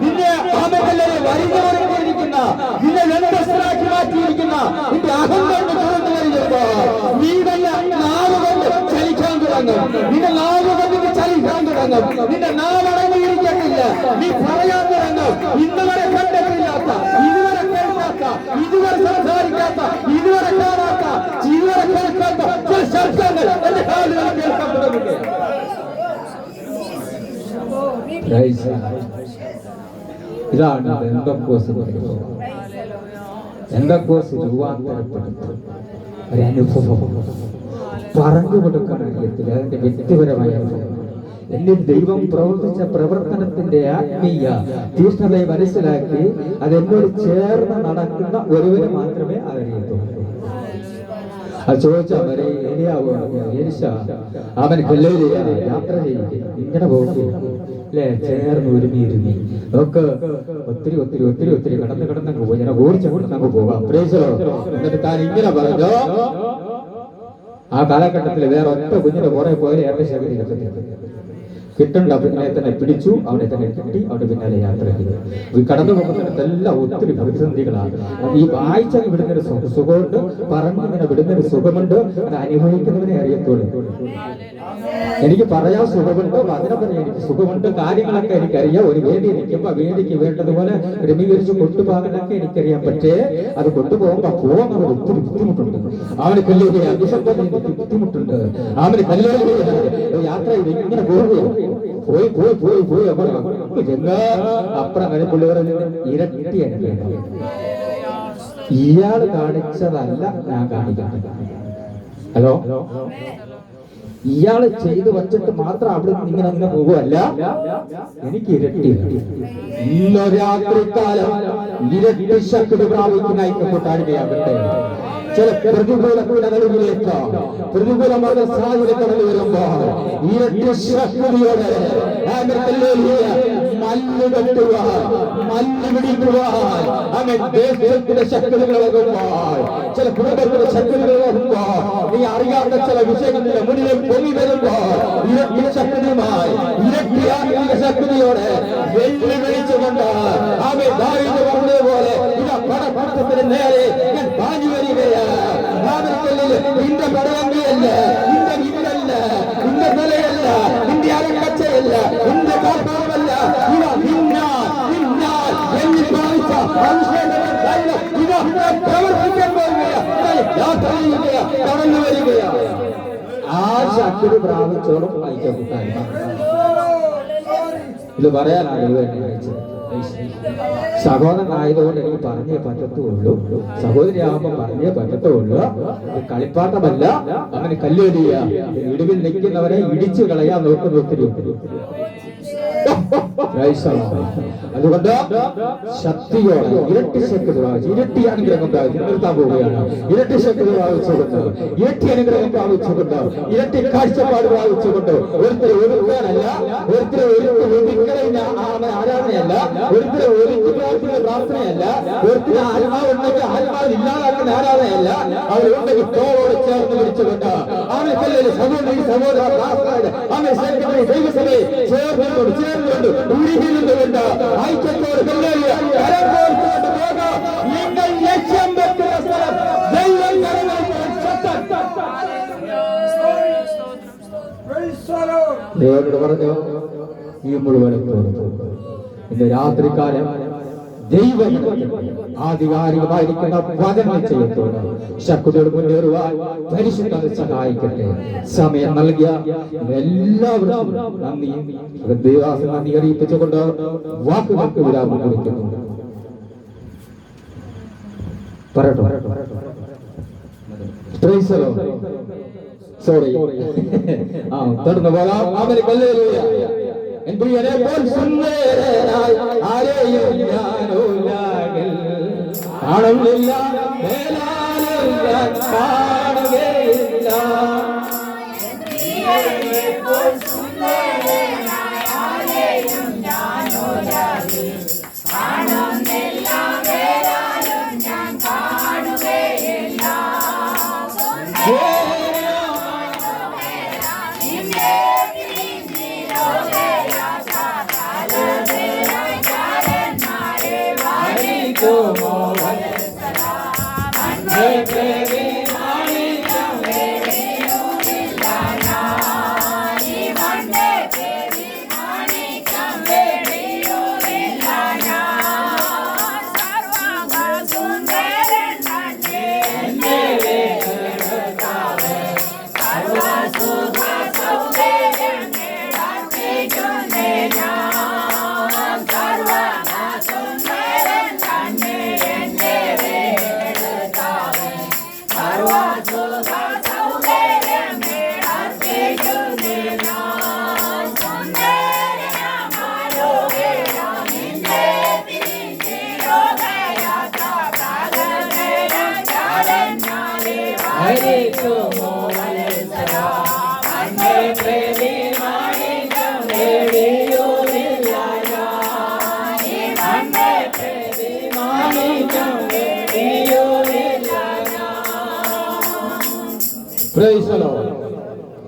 നിന്നെ അവനെ വരിഞ്ഞിരിക്കുന്ന, നിന്നെ വ്യത്യസ്തരാക്കി മാറ്റിയിരിക്കുന്ന നിന്റെ അഹങ്കാരം തുറന്നു കഴിഞ്ഞപ്പോ നീ തന്നെ നാവുകൊണ്ട് ചലിക്കാൻ തുടങ്ങും. നിന്റെ നാവുകൊണ്ട് ചലിക്കാൻ തുടങ്ങും. നിന്റെ നാവടങ്ങിയിരിക്കത്തില്ല. നീ പറയാൻ തുടങ്ങും. ഇന്നുവരെ കണ്ടിട്ടില്ലാത്ത, ഇതുവരെ കേൾക്കാത്ത, ഇതുവരെ സംസാരിക്കാത്ത, ഇതുവരെ കാണാത്ത, ഇതുവരെ കേൾക്കാത്ത ചില ശബ്ദങ്ങൾ എന്റെ കാലുകൾ കേൾക്കാൻ തുടങ്ങുകയാണ്. ഇതാണ് എന്തൊക്കോസ് രൂപാന്തരപ്പെടുത്തും ഒരനുഭവം. പറഞ്ഞു കൊടുക്കാൻ അറിയത്തില്ല. അതിന്റെ വ്യക്തിപരമായ അനുഭവം. എന്നിൽ ദൈവം പ്രവർത്തിച്ച പ്രവർത്തനത്തിന്റെ ആത്മീയ തീഷ്ണതയെ മനസ്സിലാക്കി അതെന്നോട് ചേർന്ന് നടക്കുന്ന ഒരുവന് മാത്രമേ അറിയത്തുള്ളൂ. അത് ചോദിച്ചാൽ വരെ എലിശ അവൻ ഗലീലയിൽ യാത്ര ചെയ്യും. ഇങ്ങനെ പോകും അല്ലെ, ചേർന്ന് ഒരുമി നമുക്ക് ഒത്തിരി ഒത്തിരി ഒത്തിരി ഒത്തിരി കടന്നങ്ങ് പോയി ഞാൻ ഓടിച്ചങ്ങ് പോകാം. എന്നിട്ട് താൻ ഇങ്ങനെ പറഞ്ഞു, ആ കാലഘട്ടത്തിൽ വേറെ ഒറ്റ കുഞ്ഞിന്റെ പുറകെ പോയാൽ ഏറെ ശേഖരിക്കത്തില്ല. കിട്ടേണ്ട അവനെ തന്നെ പിടിച്ചു, അവനെ തന്നെ കിട്ടി, അവന്റെ പിന്നാലെ യാത്ര ചെയ്തു. ഈ കടന്നു പോകുന്നിടത്തെല്ലാം ഒത്തിരി പ്രതിസന്ധികളാണ്. ഈ വായിച്ച വിടുന്നൊരു സുഖമുണ്ട്, പറഞ്ഞിങ്ങനെ വിടുന്നൊരു സുഖമുണ്ട്. അത് അനുഭവിക്കുന്നവനെ അറിയത്തുള്ളൂ. എനിക്ക് പറയാൻ സുഖമുണ്ട്, വചനം പറയാൻ എനിക്ക് സുഖമുണ്ട്, കാര്യങ്ങളൊക്കെ എനിക്കറിയാം. ഒരു വേദി നിൽക്കുമ്പോ വേദിക്ക് വേണ്ടതുപോലെ ക്രമീകരിച്ച് കൊണ്ടുപോകാനൊക്കെ എനിക്കറിയാം. പക്ഷേ അത് കൊണ്ടുപോകുമ്പോ പോകാൻ ഒത്തിരി ബുദ്ധിമുട്ടുണ്ട്. അവന് കല്ലുകയെ അഭിഷേകം ബുദ്ധിമുട്ടുണ്ട്. അവന് കല്ലുകൾ യാത്ര ചെയ്ത് ഇങ്ങനെ പോവുകയാണ്. പോയി പോയി പോയി പോയി അപ്പുറം കഴിപ്പുള്ളവരിൽ ഇരട്ടി അനുഭവം. ഇയാൾ കാണിച്ചതല്ല ഞാൻ കാണിക്കുന്നത്. ഹലോ, ഇയാള് ചെയ്തു വച്ചിട്ട് മാത്രം അവിടെ ഇങ്ങനെ അങ്ങനെ പോകുമല്ല, എനിക്ക് ഇരട്ടി. ഇന്ന് രാത്രികാലം ഇരട്ടി ശക്തി പ്രാപിക്കുന്ന താഴ്മയാകട്ടെ. ചില പ്രതികൂലങ്ങളിലേക്ക് പ്രതികൂലമായ സാഹചര്യം കടന്നു വരുമ്പോൾ ഇരട്ടി ശക്തിയോടെ മല്ല് കെട്ടുവാൻ, മല്ല് പിടിക്കുവാൻ, അങ്ങനെ ദേശത്തിന്റെ ശക്തികളാകുമ്പോൾ, ചില കുടുംബത്തിന്റെ ശക്തികളാകുമ്പോൾ, നീ അറിയാത്ത ചില വിഷയങ്ങളുടെ മുന്നിൽ പൊങ്ങി വരുമ്പോൾ ഇരട്ടി ശക്തിയുമായി, ഇരട്ടി ആത്മീയ ശക്തിയോടെ വെല്ലുവിളിച്ചുകൊണ്ട് അവൻ ദാവീദ് പറഞ്ഞതുപോലെ പടപടത്തിന് നേരെ ഞാൻ പാഞ്ഞു വരികയാണ്. നിന്റെ പടവങ്കിയല്ല, നിന്റെ വീടല്ല, നിന്റെ നിലയല്ല, നിന്റെ അരക്കച്ചയല്ല, നിന്റെ കാർത്താവല്ല, ഇവ നിന്നാൽ എന്നിൽ ഭാവിച്ച ഇവ പ്രവർത്തിക്കാൻ പോവുകയാണ്, കടന്നു വരികയാണ്. ആ ശക്തി പ്രാപിച്ചോടും ഐക്യപ്പെട്ടാണ്. ഇത് പറയാനാണ് ഇവ എന്നെ അയച്ചത്. സഹോദരനായതുകൊണ്ട് എനിക്ക് പറഞ്ഞേ പറ്റത്തുള്ളൂ, സഹോദരിയാകുമ്പോൾ പറഞ്ഞേ പറ്റത്തുള്ളൂ. കളിപ്പാട്ടമല്ല. അങ്ങനെ കല്ലേടിയ ഇടിവിൽ നിൽക്കുന്നവരെ ഇടിച്ചു കളയാൻ നോക്കുന്ന ഒത്തിരി ഒത്തിരി. അതുകൊണ്ട് ശക്തിയോടെ ഇരട്ടി ശക്തി പ്രാപിച്ചു, ഇരട്ടി അനുഗ്രഹം പ്രാപിച്ചു നിർത്താൻ പോവുകയാണ്. ഇരട്ടി ശക്തി പ്രാപിച്ചുകൊണ്ട്, ഇരട്ടി അനുഗ്രഹം പ്രാപിച്ചുകൊണ്ട്, ഇരട്ടി കാഴ്ചപ്പാട് പ്രാപിച്ചുകൊണ്ട് ഒരുത്തരെ ഒരുക്കാനല്ല, ഒരുത്തരെ ഒരുക്കുന്ന ആരാധനയല്ല, ഒരുത്തരെ ഒരുക്കി പ്രാർത്ഥിക്കുന്ന പ്രാർത്ഥനയല്ല, ഒരുത്തിന് ആത്മാവുണ്ടെങ്കിൽ ആത്മാവ് ഇല്ലാതാക്കുന്ന ആരാധനയല്ല. അവരുണ്ടെങ്കിൽ തോളോട് ചേർന്ന് പിടിച്ചുകൊണ്ട് അവനെ കല്ലിൽ സഹോദരി സഹോദര പ്രാർത്ഥനയുടെ അവനെ സെക്രട്ടറി ദൈവസഭയെ ചേർന്നുകൊണ്ട് ഉരുകിരുന്നുകൊണ്ട് ഐക്യത്തോട് കരം കോർത്തുകൊണ്ട് പോകാം. നിങ്ങൾ ലക്ഷ്യം വെക്കുന്ന സ്ഥലം ദൈവം ദൈവനോട് പറഞ്ഞു ഈ മുഴുവനും ഇന്ന് രാത്രികാലം ദൈവം ആധികാരികമായിരിക്കുന്ന വചന ചെയ്യത്തോട് ശക്തിയോട് മുന്നേറുവാൻ പരിശുദ്ധ സഹായിക്കട്ടെ. സമയം നൽകിയ എല്ലാവർക്കും നന്ദി ദൈവാസം നന്ദി അറിയിപ്പിച്ചുകൊണ്ട് വാക്കുകൾക്ക് വിരാമം കുറിക്കുന്നു. പറയട്ടോ സോറി തുടർന്ന് പോകാം. അവന് ഹല്ലേലൂയ. എൻ പ്രിയനെ പോൽ സുന്ദരനായി ആരെയും ഞാനുലാകിൽ കാണുന്നില്ല, മേലാലും ഞാൻ കാണുകയില്ല.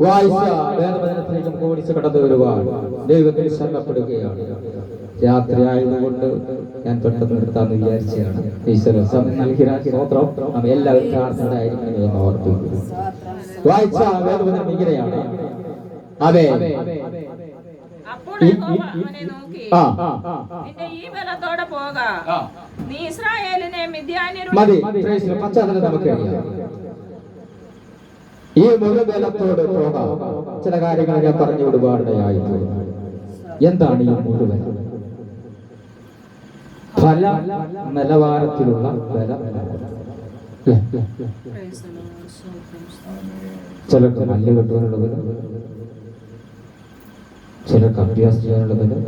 വായിച്ച വേദവചനത്തിലേക്കും കോടിച്ച് കടന്നു വരുവാൻ ദൈവത്തിൽ ശ്രമപ്പെടുകയാണ്. രാത്രി ആയതുകൊണ്ട് ഞാൻ പെട്ടെന്ന് നിർത്താമെന്ന് വിചാരിച്ചാണ്. ഈശ്വര സമയം നൽകിയ സ്തോത്രം. അവ എല്ലാവരും പ്രാർത്ഥനയായിരിക്കണം എന്ന് ഓർപ്പിക്കുന്നു. വായിച്ച വേദവചനം ഇങ്ങനെയാണ്. അതെ
അപ്പോൾ യഹോവ അവനെ നോക്കി, നിന്റെ ഈ ബലത്തോടെ പോകാം, നീ ഇസ്രായേലിനെ മിദ്യാന്യരുടെ
മതി. പശ്ചാത്തലം നമുക്കറിയാം. ഈ മുഴുവനത്തോട് പോകാം. ചില കാര്യങ്ങൾ ഞാൻ പറഞ്ഞു ഒരുപാടിടയായി. എന്താണ് ഈ മുഴുവൻ? പല നിലവാരത്തിലുള്ള ബലം. ചിലർക്ക് നല്ല കെട്ടുവാനുള്ള ബലം, ചിലർക്ക് അഭ്യാസം ചെയ്യാനുള്ള ബലം,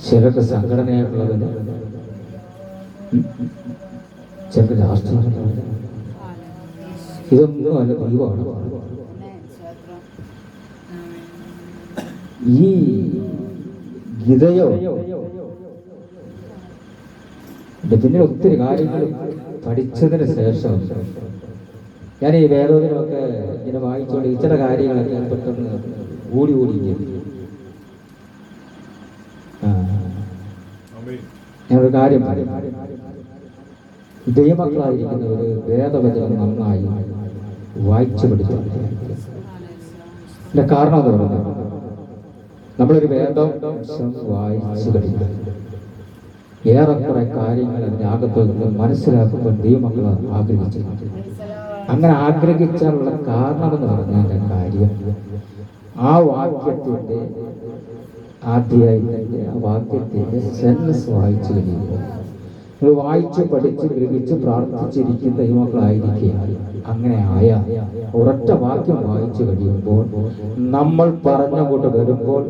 ചിലർക്ക് സംഘടനയായിട്ടുള്ള ബലം, ചിലർക്ക് രാഷ്ട്രീയ. ഇതൊന്നും അല്ല ദൈവമാണ്. ഈ ഗീതയോ പിന്നെ ഒത്തിരി കാര്യങ്ങൾ പഠിച്ചതിന് ശേഷം ഞാൻ ഈ വേദോദനമൊക്കെ ഇങ്ങനെ വായിച്ചുകൊണ്ട് ചില കാര്യങ്ങളൊക്കെ ഞാൻ പെട്ടെന്ന് ഓടി ഞാനൊരു കാര്യം ദൈവമക്കളായിരിക്കുന്നവർ വേദവചനം നന്നായി വായിച്ചു പഠിച്ചു. എന്റെ കാരണം എന്ന് പറഞ്ഞാൽ നമ്മളൊരു വേദം വായിച്ചു പഠിക്കുക, ഏറെക്കുറെ കാര്യങ്ങൾ അതിൻ്റെ അകത്ത് മനസ്സിലാക്കുമ്പോൾ ദൈവമക്കൾ ആഗ്രഹിച്ചു. അങ്ങനെ ആഗ്രഹിച്ചാലുള്ള കാരണമെന്ന് പറഞ്ഞാൽ കാര്യം ആ വാക്യത്തിൻ്റെ ആദ്യമായിട്ട് ആ വാക്യത്തിൻ്റെ സെൻസ് വായിച്ചു കഴിയുമ്പോൾ വായിച്ച് പഠിച്ച് ഗ്രഹിച്ച് പ്രാർത്ഥിച്ചിരിക്കുന്ന ദൈവമക്കളായിരിക്കുക. അങ്ങനെ ആയ ഒരൊറ്റ വാക്യം വായിച്ചു കഴിയുമ്പോൾ നമ്മൾ പറഞ്ഞങ്ങോട്ട് വരുമ്പോൾ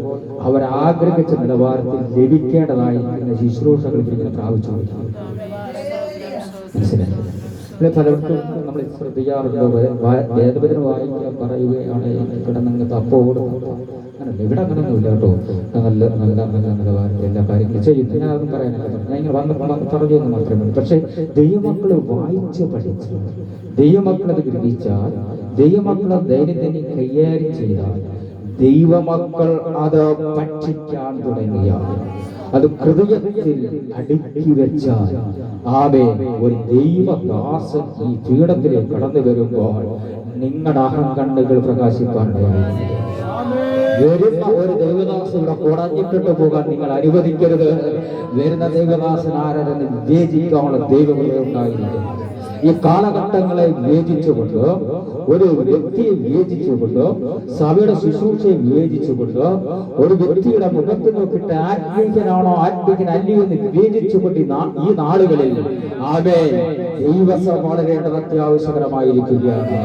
അവരാഗ്രഹിച്ച നിലവാരത്തിൽ ലഭിക്കേണ്ടതായിരിക്കുന്ന ശുശ്രൂഷകൾ ഇങ്ങനെ പ്രാപിച്ചു. മനസ്സിലായി? പലർക്കും നമ്മൾ ശ്രദ്ധിക്കാറുണ്ട്, വേദവചനം വായിക്കാൻ പറയുകയാണ് കിടന്നങ്ങ് തപ്പോടും. അങ്ങനല്ല, ഇവിടെ അങ്ങനെയൊന്നുമില്ല കേട്ടോ. നല്ല നല്ല നല്ല നിലവാരത്തിൽ എല്ലാ കാര്യങ്ങളും ചെയ്യുന്നു. ഞാൻ അതൊന്നും പറയാനല്ല, ഞാൻ ഇങ്ങനെ വന്ന് പറഞ്ഞു എന്ന് മാത്രമേ ഉള്ളൂ. പക്ഷെ ദൈവമക്കൾ വായിച്ച് പഠിച്ച് ദൈവമക്കളത് ഗ്രഹിച്ചാൽ, ദൈവമക്കളെ ദൈനംദിനം കൈകാര്യം ചെയ്താൽ, ദൈവമക്കൾ അത് പഠിക്കാൻ തുടങ്ങിയാൽ, അത് ഹൃദയത്തിൽ അടുക്കി വെച്ചാൽ, ആമേൻ, ഒരു ദൈവദാസൻ ഈ പീഠത്തിലേക്ക് കടന്നു വരുമ്പോൾ നിങ്ങളുടെ അഹങ്കണ്ണുകൾ പ്രകാശിക്കാണ്ടായി. വരുന്ന ഒരു ദൈവദാസൻ ഇവിടെ കുടഞ്ഞിട്ടിട്ട് പോകാൻ നിങ്ങൾ അനുവദിക്കരുത്. വരുന്ന ദൈവദാസൻ ആരെന്ന് വിവേചിക്കാനുള്ള ദൈവങ്ങളെ ഉണ്ടായിരിക്കും. ഈ കാലഘട്ടങ്ങളെ വിവേചിച്ചുകൊണ്ട്, ഒരു വ്യക്തിയെ വിവേചിച്ചുകൊണ്ട്, സഭയുടെ ശുശ്രൂഷയെ വിവേചിച്ചുകൊണ്ട്, ഒരു വ്യക്തിയുടെ മുഖത്ത് നോക്കിയിട്ട് ആത്മീയനാണോ ആത്മീയനല്ലയോ എന്ന് വിവേചിച്ചുകൊണ്ട് ഈ നാളുകളിൽ ദൈവസഭ വളരേണ്ടത് അത്യാവശ്യകരമായിരിക്കുകയാണ്.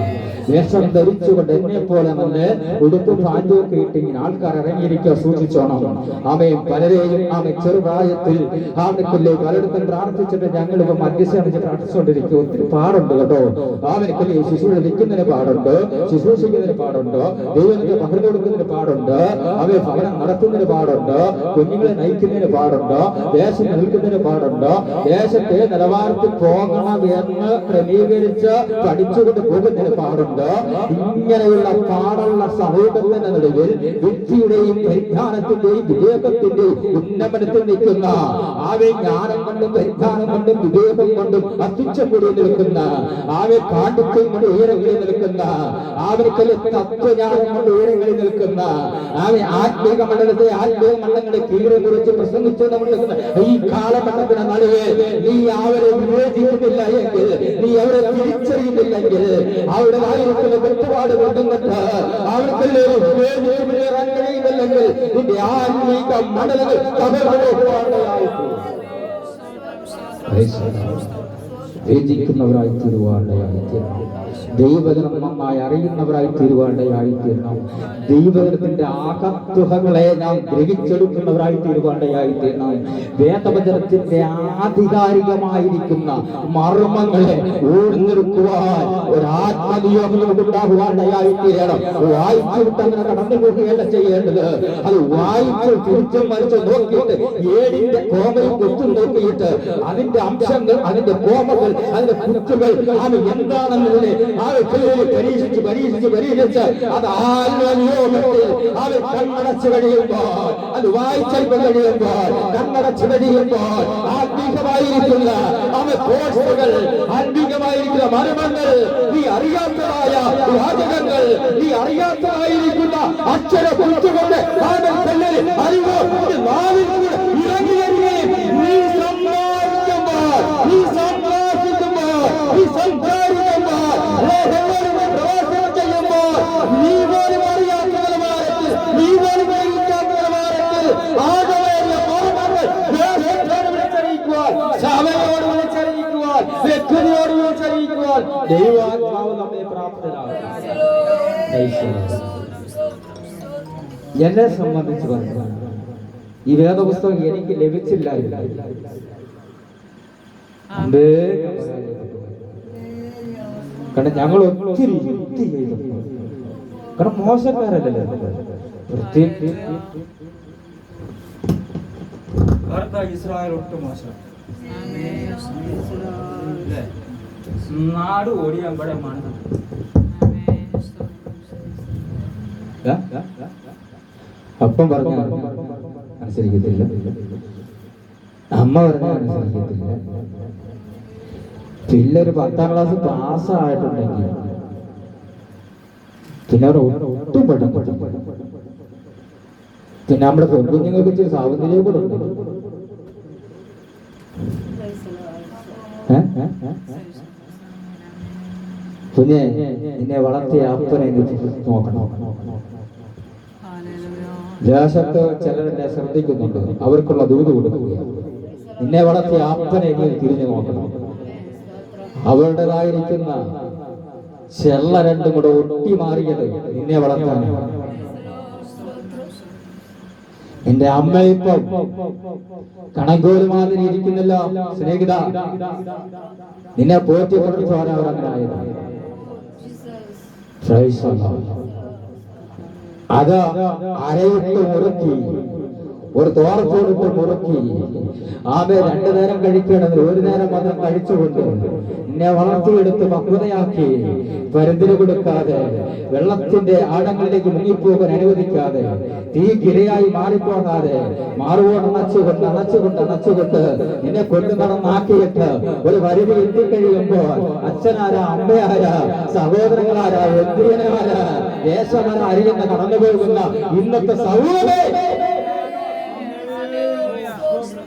വേഷം ധരിച്ചുകൊണ്ട് എന്നെ പോലെ തന്നെ ഉടുപ്പ് പാൻറ്റൊക്കെ ഇട്ട് ഇങ്ങനെ ആൾക്കാർ ഇറങ്ങിയിരിക്കുക, സൂക്ഷിച്ചോണം. പലരെയും ചെറുപ്രായത്തിൽ പലയിടത്തും പ്രാർത്ഥിച്ചിട്ട് ഞങ്ങൾ ഇപ്പൊ മധ്യസ്ഥ പ്രാർത്ഥിച്ചുകൊണ്ടിരിക്കും. ഒത്തിരി പാടുണ്ട് കേട്ടോ. ശിശുവിൽ നിൽക്കുന്നതിന് പാടുണ്ട്, ശുശ്രൂഷിക്കുന്നതിന് പാടുണ്ട്, ദൈവത്തിന് പകർന്നു കൊടുക്കുന്നതിന് പാടുണ്ട്, അവയെ ഭവനം നടത്തുന്നതിന് പാടുണ്ട്, കുഞ്ഞുങ്ങളെ നയിക്കുന്നതിന് പാടുണ്ട്, ദേശം നിൽക്കുന്നതിന് പാടുണ്ട്. ദേശത്തെ നിലവാരത്തിൽ പോകണം എന്ന് ക്രമീകരിച്ച് പഠിച്ചുകൊണ്ട് പോകുന്നതിന് പാടുണ്ട്. ഇങ്ങനെയുള്ള പാടുള്ള സമൂഹത്തിന്റെ നടുവിൽ ബുദ്ധിയുടെയും പരിജ്ഞാനത്തിന്റെയും വിവേകത്തിന്റെയും ഉന്നമനത്തിൽ നിൽക്കുന്ന ജ്ഞാനം കൊണ്ടും പരിജ്ഞാനം കൊണ്ടും വിവേകം കൊണ്ടും അത്യുച്ചക്കൂടി നിൽക്കുന്ന പാണ്ഡിത്യം കൊണ്ട് ഉയരങ്ങളിൽ നിൽക്കുന്ന തത്വജ്ഞാനം കൊണ്ട് ഉയരങ്ങളിൽ നിൽക്കുന്ന ആത്മീക മണ്ഡലത്തെ ആത്മീക മണ്ഡലങ്ങളെ കീഴെ കുറിച്ച് പ്രസംഗിച്ചുകൊണ്ടിരിക്കുന്ന ഈ കാലഘട്ടത്തിന് നടുവേ നീ അവരെ വിവേചിക്കുന്നില്ല എങ്കിൽ, നീ അവരെ തിരിച്ചറിയുന്നില്ലെങ്കിൽ, അവരുടെ ആയിരിക്കുന്ന കെട്ടുപാട് കൊണ്ടുവന്നിട്ട് അവർക്കെല്ലാം വിവേചിക്കാൻ കഴിയുന്നില്ലെങ്കിൽ നിന്റെ ആത്മീക മണ്ഡലങ്ങൾ വിവേചിക്കുന്നവരായി തീരുവാണ്ടയായി തീരണം. ദൈവജനം നന്നായി അറിയുന്നവരായി തീരുവാണ്ടയായി തീരണം. ദൈവജനത്തിന്റെ ആകത്തുകകളെ നാം ഗ്രഹിച്ചെടുക്കുന്നവരായി തീരുവാണ്ടയായി തീരണം. വേദവചനത്തിന്റെ ആധികാരികമായിരിക്കുന്ന മർമ്മങ്ങളെ ഊർന്നെടുക്കുവാൻ ഒരാത്മനിയോഗം ഉണ്ടാകുവാണ്ടയായി തീരണം. വായിച്ചു വിട്ടങ്ങനെ കടന്നു പോകുകയല്ല ചെയ്യേണ്ടത്. അത് വായിച്ചു തിരിച്ചും മറിച്ച് നോക്കിയിട്ട് ഏടിന്റെ കോമയിൽ കൊച്ചു നോക്കിയിട്ട് അതിന്റെ അംശങ്ങൾ, അതിന്റെ കോമകൾ, അതിന്റെ കുത്തുകൾ എന്താണെന്നതിനെ പരീക്ഷിച്ച് അത് ആത്മനിയോഗത്തിൽ അവർ കണ്ണടച്ചു കഴിയുമ്പോൾ, അത് വായിച്ചൽപ്പം കഴിയുമ്പോൾ, കണ്ണടച്ചു കഴിയുമ്പോൾ ആത്മീകമായിരിക്കുന്ന കോഴ്സുകൾ, ആത്മീകമായിരിക്കുന്ന മർമ്മങ്ങൾ, നീ അറിയാത്തതായ വാചകങ്ങൾ, നീ അറിയാത്തതായിരിക്കുന്ന അക്ഷര കുത്തുകൊണ്ട് അറിവോ നാവിൽ കൂടെ ഇറങ്ങി വരികയും നീ സംസാരിക്കുമ്പോൾ, നീ പ്രവർത്തനം ചെയ്യുമ്പോൾ, നീ പോലും അറിയാത്ത നിലവാരത്തിൽ, നീ പോലും അറിയിക്കാത്ത നിലവാരത്തിൽ സഭയോട് വിളിച്ചറിയിക്കുവാൻ, വ്യക്തിയോട് വിളിച്ചറിയിക്കുവാൻ ദൈവാത്മാവ് നമ്മെ പ്രാപ്തരാകും. എന്നെ സംബന്ധിച്ച് പറഞ്ഞു, ഈ വേദപുസ്തകം എനിക്ക് ലഭിച്ചില്ലായിരുന്നു. കാരണം ഞങ്ങൾ ഒത്തിരി യുക്തി ചെയ്തു. കാരണം മോശക്കാരല്ലല്ലോ. ഇസ്രായേൽ ഒട്ടും മോശം. നാട് ഓടിയാമ്പടെ മണ്ണ്. അപ്പം പറഞ്ഞ അനുസരിക്കത്തില്ല, അമ്മ പറഞ്ഞ അനുസരിക്കത്തില്ല. പിള്ളേര് 10ാം ക്ലാസ് പാസ്സായിട്ടുണ്ടെങ്കിൽ പിന്നെ അവർ ഒട്ടും പെട്ടെന്ന് പിന്നെ നമ്മുടെ പെൺകുഞ്ഞുങ്ങൾക്ക് ഇച്ചിരി സാവന്തിരിയെ കൂടെ ഉണ്ട്. കുഞ്ഞെ, നിന്നെ വളർത്തിയ അപ്പനെ നോക്കണം. ദേശത്ത് ചിലരെന്നെ ശ്രദ്ധിക്കുന്നുണ്ട്, അവർക്കുള്ള ദൂത് കൊടുക്കുകയാണ്. നിന്നെ വളർത്തിയ അപ്പനെ നീ തിരിഞ്ഞു നോക്കണം. അവരുടേതായിരിക്കുന്ന ചെള്ള രണ്ടും കൂടെ ഒട്ടി മാറിയത് നിന്നെ വളർത്താൻ. എന്റെ അമ്മ ഇപ്പം കണക്കോലുമാതിരി ഇരിക്കുന്നില്ല സ്നേഹിത. നിന്നെ പോറ്റി കൊടുത്തോരാ അവരങ്ങനെ ആയത്. അത് അരയിട്ട് ഉറക്കി ഒരു തോർത്തോടിട്ട് മുറുക്കി ആമേ 2 നേരം കഴിക്കണമെങ്കിൽ 1 നേരം മാത്രം കഴിച്ചുകൊണ്ട് എന്നെ വളർത്തിയെടുത്ത് പക്വതയാക്കി പരുന്തിന് കൊടുക്കാതെ വെള്ളത്തിന്റെ ആഴങ്ങളിലേക്ക് മുങ്ങിപ്പോകാൻ അനുവദിക്കാതെ തീക്കിരയായി മാറിപ്പോകാതെ മാറുവോട് അണച്ചുകൊണ്ട് നിന്നെ കൊണ്ടു നടന്നാക്കിയിട്ട് ഒരു പരിധി എത്തിക്കഴിയുമ്പോൾ അച്ഛനാരാ, അമ്മയാരാ, സഹോദരങ്ങളാരാ, എന്തിനാരാ, ദേശമാരാ അറിയുന്ന കടന്നു പോകുന്ന ഇന്നത്തെ സൗഹൃദേ,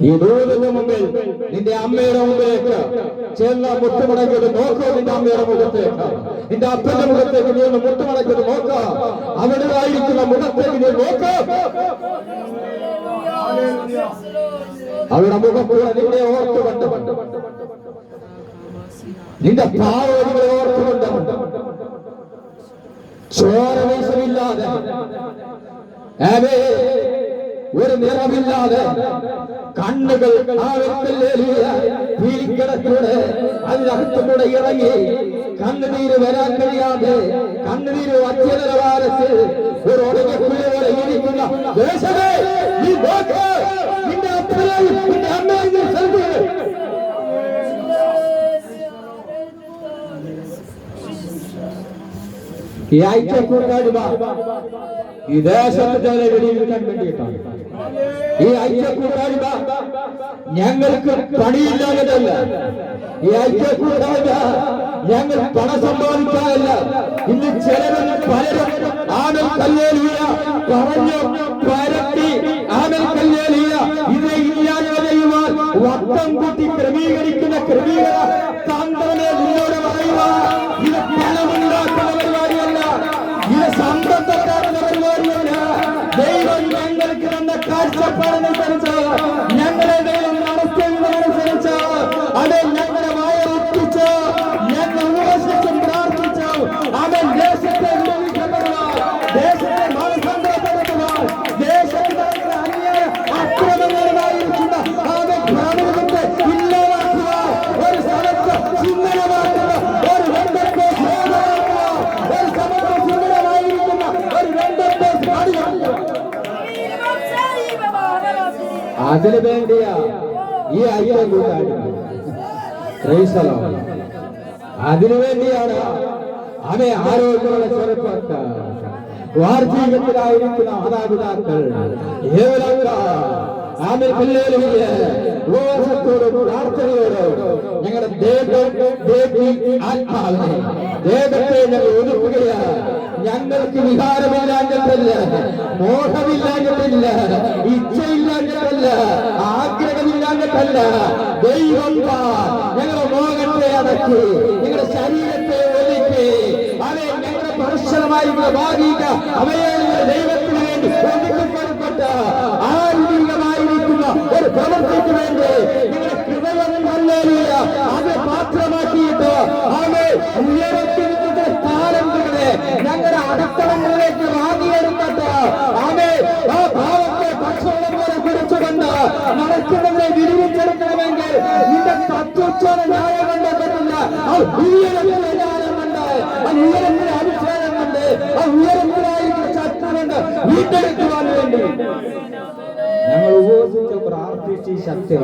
ഈ ദൂരത്തിന് മുമ്പിൽ നിന്റെ അമ്മയുടെ മുമ്പിലേക്ക് ചെന്ന് മുട്ടുമടക്കിയത് നോക്കൂ. നിന്റെ അമ്മയുടെ മുഖത്തേക്ക്, നിന്റെ അപ്പന്റെ മുഖത്തേക്ക് നീ ഒന്ന് മുട്ടുമടക്കിയത് നോക്ക. അവിടെ ആയിരിക്കുന്ന മുഖത്തേക്ക് നീ നോക്ക. അവരുടെ മുഖക്കൂടെ നിന്നെ ഓർത്തുകൊണ്ട്, നിന്റെ പാവങ്ങളെ ഓർത്തുകൊണ്ട്, ചോരവേശമില്ലാതെ ഒരു നിറമില്ലാതെ കണ്ണുകൾ കിടക്കൂടെ അതിനകത്തുകൂടെ ഇറങ്ങി കണ്ണുനീര് വരാൻ കഴിയാതെ കണ്ണുനീര് വറ്റിയ നിലവാരത്തിൽ ഒരു ഉടനെ പോലെ ഇരിക്കുന്ന ദേശമേ, നീ നോക്ക്. നിന്റെ അപ്പനെയും നിന്റെ അമ്മയെയും ശ്രദ്ധിക്കുക. ഈ ഐക്യക്കൂട്ടായ്മ ഈ ദേശത്തെ വെടിവെക്കാൻ വേണ്ടിയിട്ടാണ്. ഈ ഐക്യക്കൂട്ടായ്മ ഞങ്ങൾക്ക് പണിയില്ലാത്തതല്ല. ഈ ഐക്യക്കൂട്ടായ്മ ഞങ്ങൾ പണം സമ്പാദിക്കാനല്ല. ഇന്ന് പലരും ആമൽ ഹല്ലേലൂയ പറഞ്ഞു പരത്തി ആമൽ ഹല്ലേലൂയ ഇതിനെ ഇല്ലാതെ ചെയ്യുവാൻ വട്ടം കൂട്ടി ക്രമീകരിക്കുന്ന ക്രമീകരണ തന്ത്രമേ മുന്നോട്ട് പറയുക. ഇത് പണമുണ്ടാക്കുന്ന പരിപാടിയല്ല, ഇത് സമ്പത്തക്കാരുന്ന പരിപാടിയല്ല. ദൈവം ഞങ്ങൾക്ക് തന്ന കാഴ്ചപ്പാടിനനുസരിച്ച് ഞങ്ങളെ ദൈവം നടത്തുന്നതനുസരിച്ച് അത് ഞങ്ങളെ വായർപ്പിച്ച് ഞങ്ങൾ ഉപവസിച്ചും പ്രാർത്ഥിച്ചു. അവൻ ദേശത്തെ വിടുവിക്കപ്പെടുക, ദേശത്തെ മാനസാന്തരപ്പെടുത്തുക, ദേശത്തെ അന്യായ അക്രമങ്ങളുമായിരിക്കുന്ന അവൻ ഭ്രമണത്തെ ഇല്ലാതാക്കുക, ഒരു സ്ഥലത്ത് സുന്ദരമാക്കുക, ഒരു രണ്ടത്തെ സേവനമാക്കുക, ഒരു സമയത്ത് സുന്ദരമായിരിക്കുന്ന ഒരു രണ്ടത്തെ പാടിയാക്കുക. അതിനു വേണ്ടിയാ ഈ ഐക്യക്കൂട്ടായ്മ. അതിനു വേണ്ടിയാണ് അവയെ ആരോഗ്യമുള്ള ചെറുപ്പക്കാർ, വാർദ്ധക്യത്തിലായിരിക്കുന്ന മാതാപിതാക്കൾ ഉപവാസത്തോടും പ്രാർത്ഥനയോടും ഞങ്ങളുടെ ആത്മാവിനെ ദേഹത്തെ ഞങ്ങൾ ഒതുക്കുകയാണ്. ഞങ്ങൾക്ക് വികാരമില്ലാഞ്ഞിട്ടല്ല, മോഹമില്ലാഞ്ഞിട്ടില്ല, ഇച്ഛയില്ലാഞ്ഞിട്ടല്ല, ആഗ്രഹമില്ലാഞ്ഞിട്ടല്ല. ദൈവം ഞങ്ങളുടെ മോഹത്തെ അടക്കി, ഞങ്ങളുടെ ശരീരത്തെ ഒതുക്കി, അവയെ ഞങ്ങളുടെ പരിശ്രമമായിരുന്ന ഭാഗിക അവയെ ദൈവത്തിന് വേണ്ടി ഒതുക്കപ്പെടുപ്പെട്ട ആത്മീകമായിരിക്കുന്ന ഒരു പ്രവൃത്തിക്ക് വേണ്ടി നിങ്ങളുടെ ഹൃദയം ഹല്ലേലൂയ അത് പാത്രമാക്കിയിട്ട് അവയെ ഉയർത്തിരിക്കുന്ന താലന്തുകളെ ഞങ്ങളുടെ അടക്കളങ്ങളിലേക്ക് വാങ്ങിയെടുത്തിട്ട് അവയെ ആ ഭാവത്തെ ഭക്ഷണം പോലെ കുടിച്ചുകൊണ്ട് നടക്കുന്നവരെ വിടുവിച്ചെടുക്കണമെങ്കിൽ നിന്റെ തത്വോച്ചാര ന്യായം കണ്ടെത്തത്തില്ല. ആ ഉയരത്തിലെ ന്യായം കണ്ട്, ആ ഉയരത്തിലെ അനുച്ഛേദം കണ്ട്, ആ ഉയരത്തിലായിരിക്കുന്ന ശക്തി കൊണ്ട് വീണ്ടെടുക്കുവാൻ വേണ്ടി ഞങ്ങൾ ഉപവസിച്ച് പ്രാർത്ഥിച്ച് ശക്തി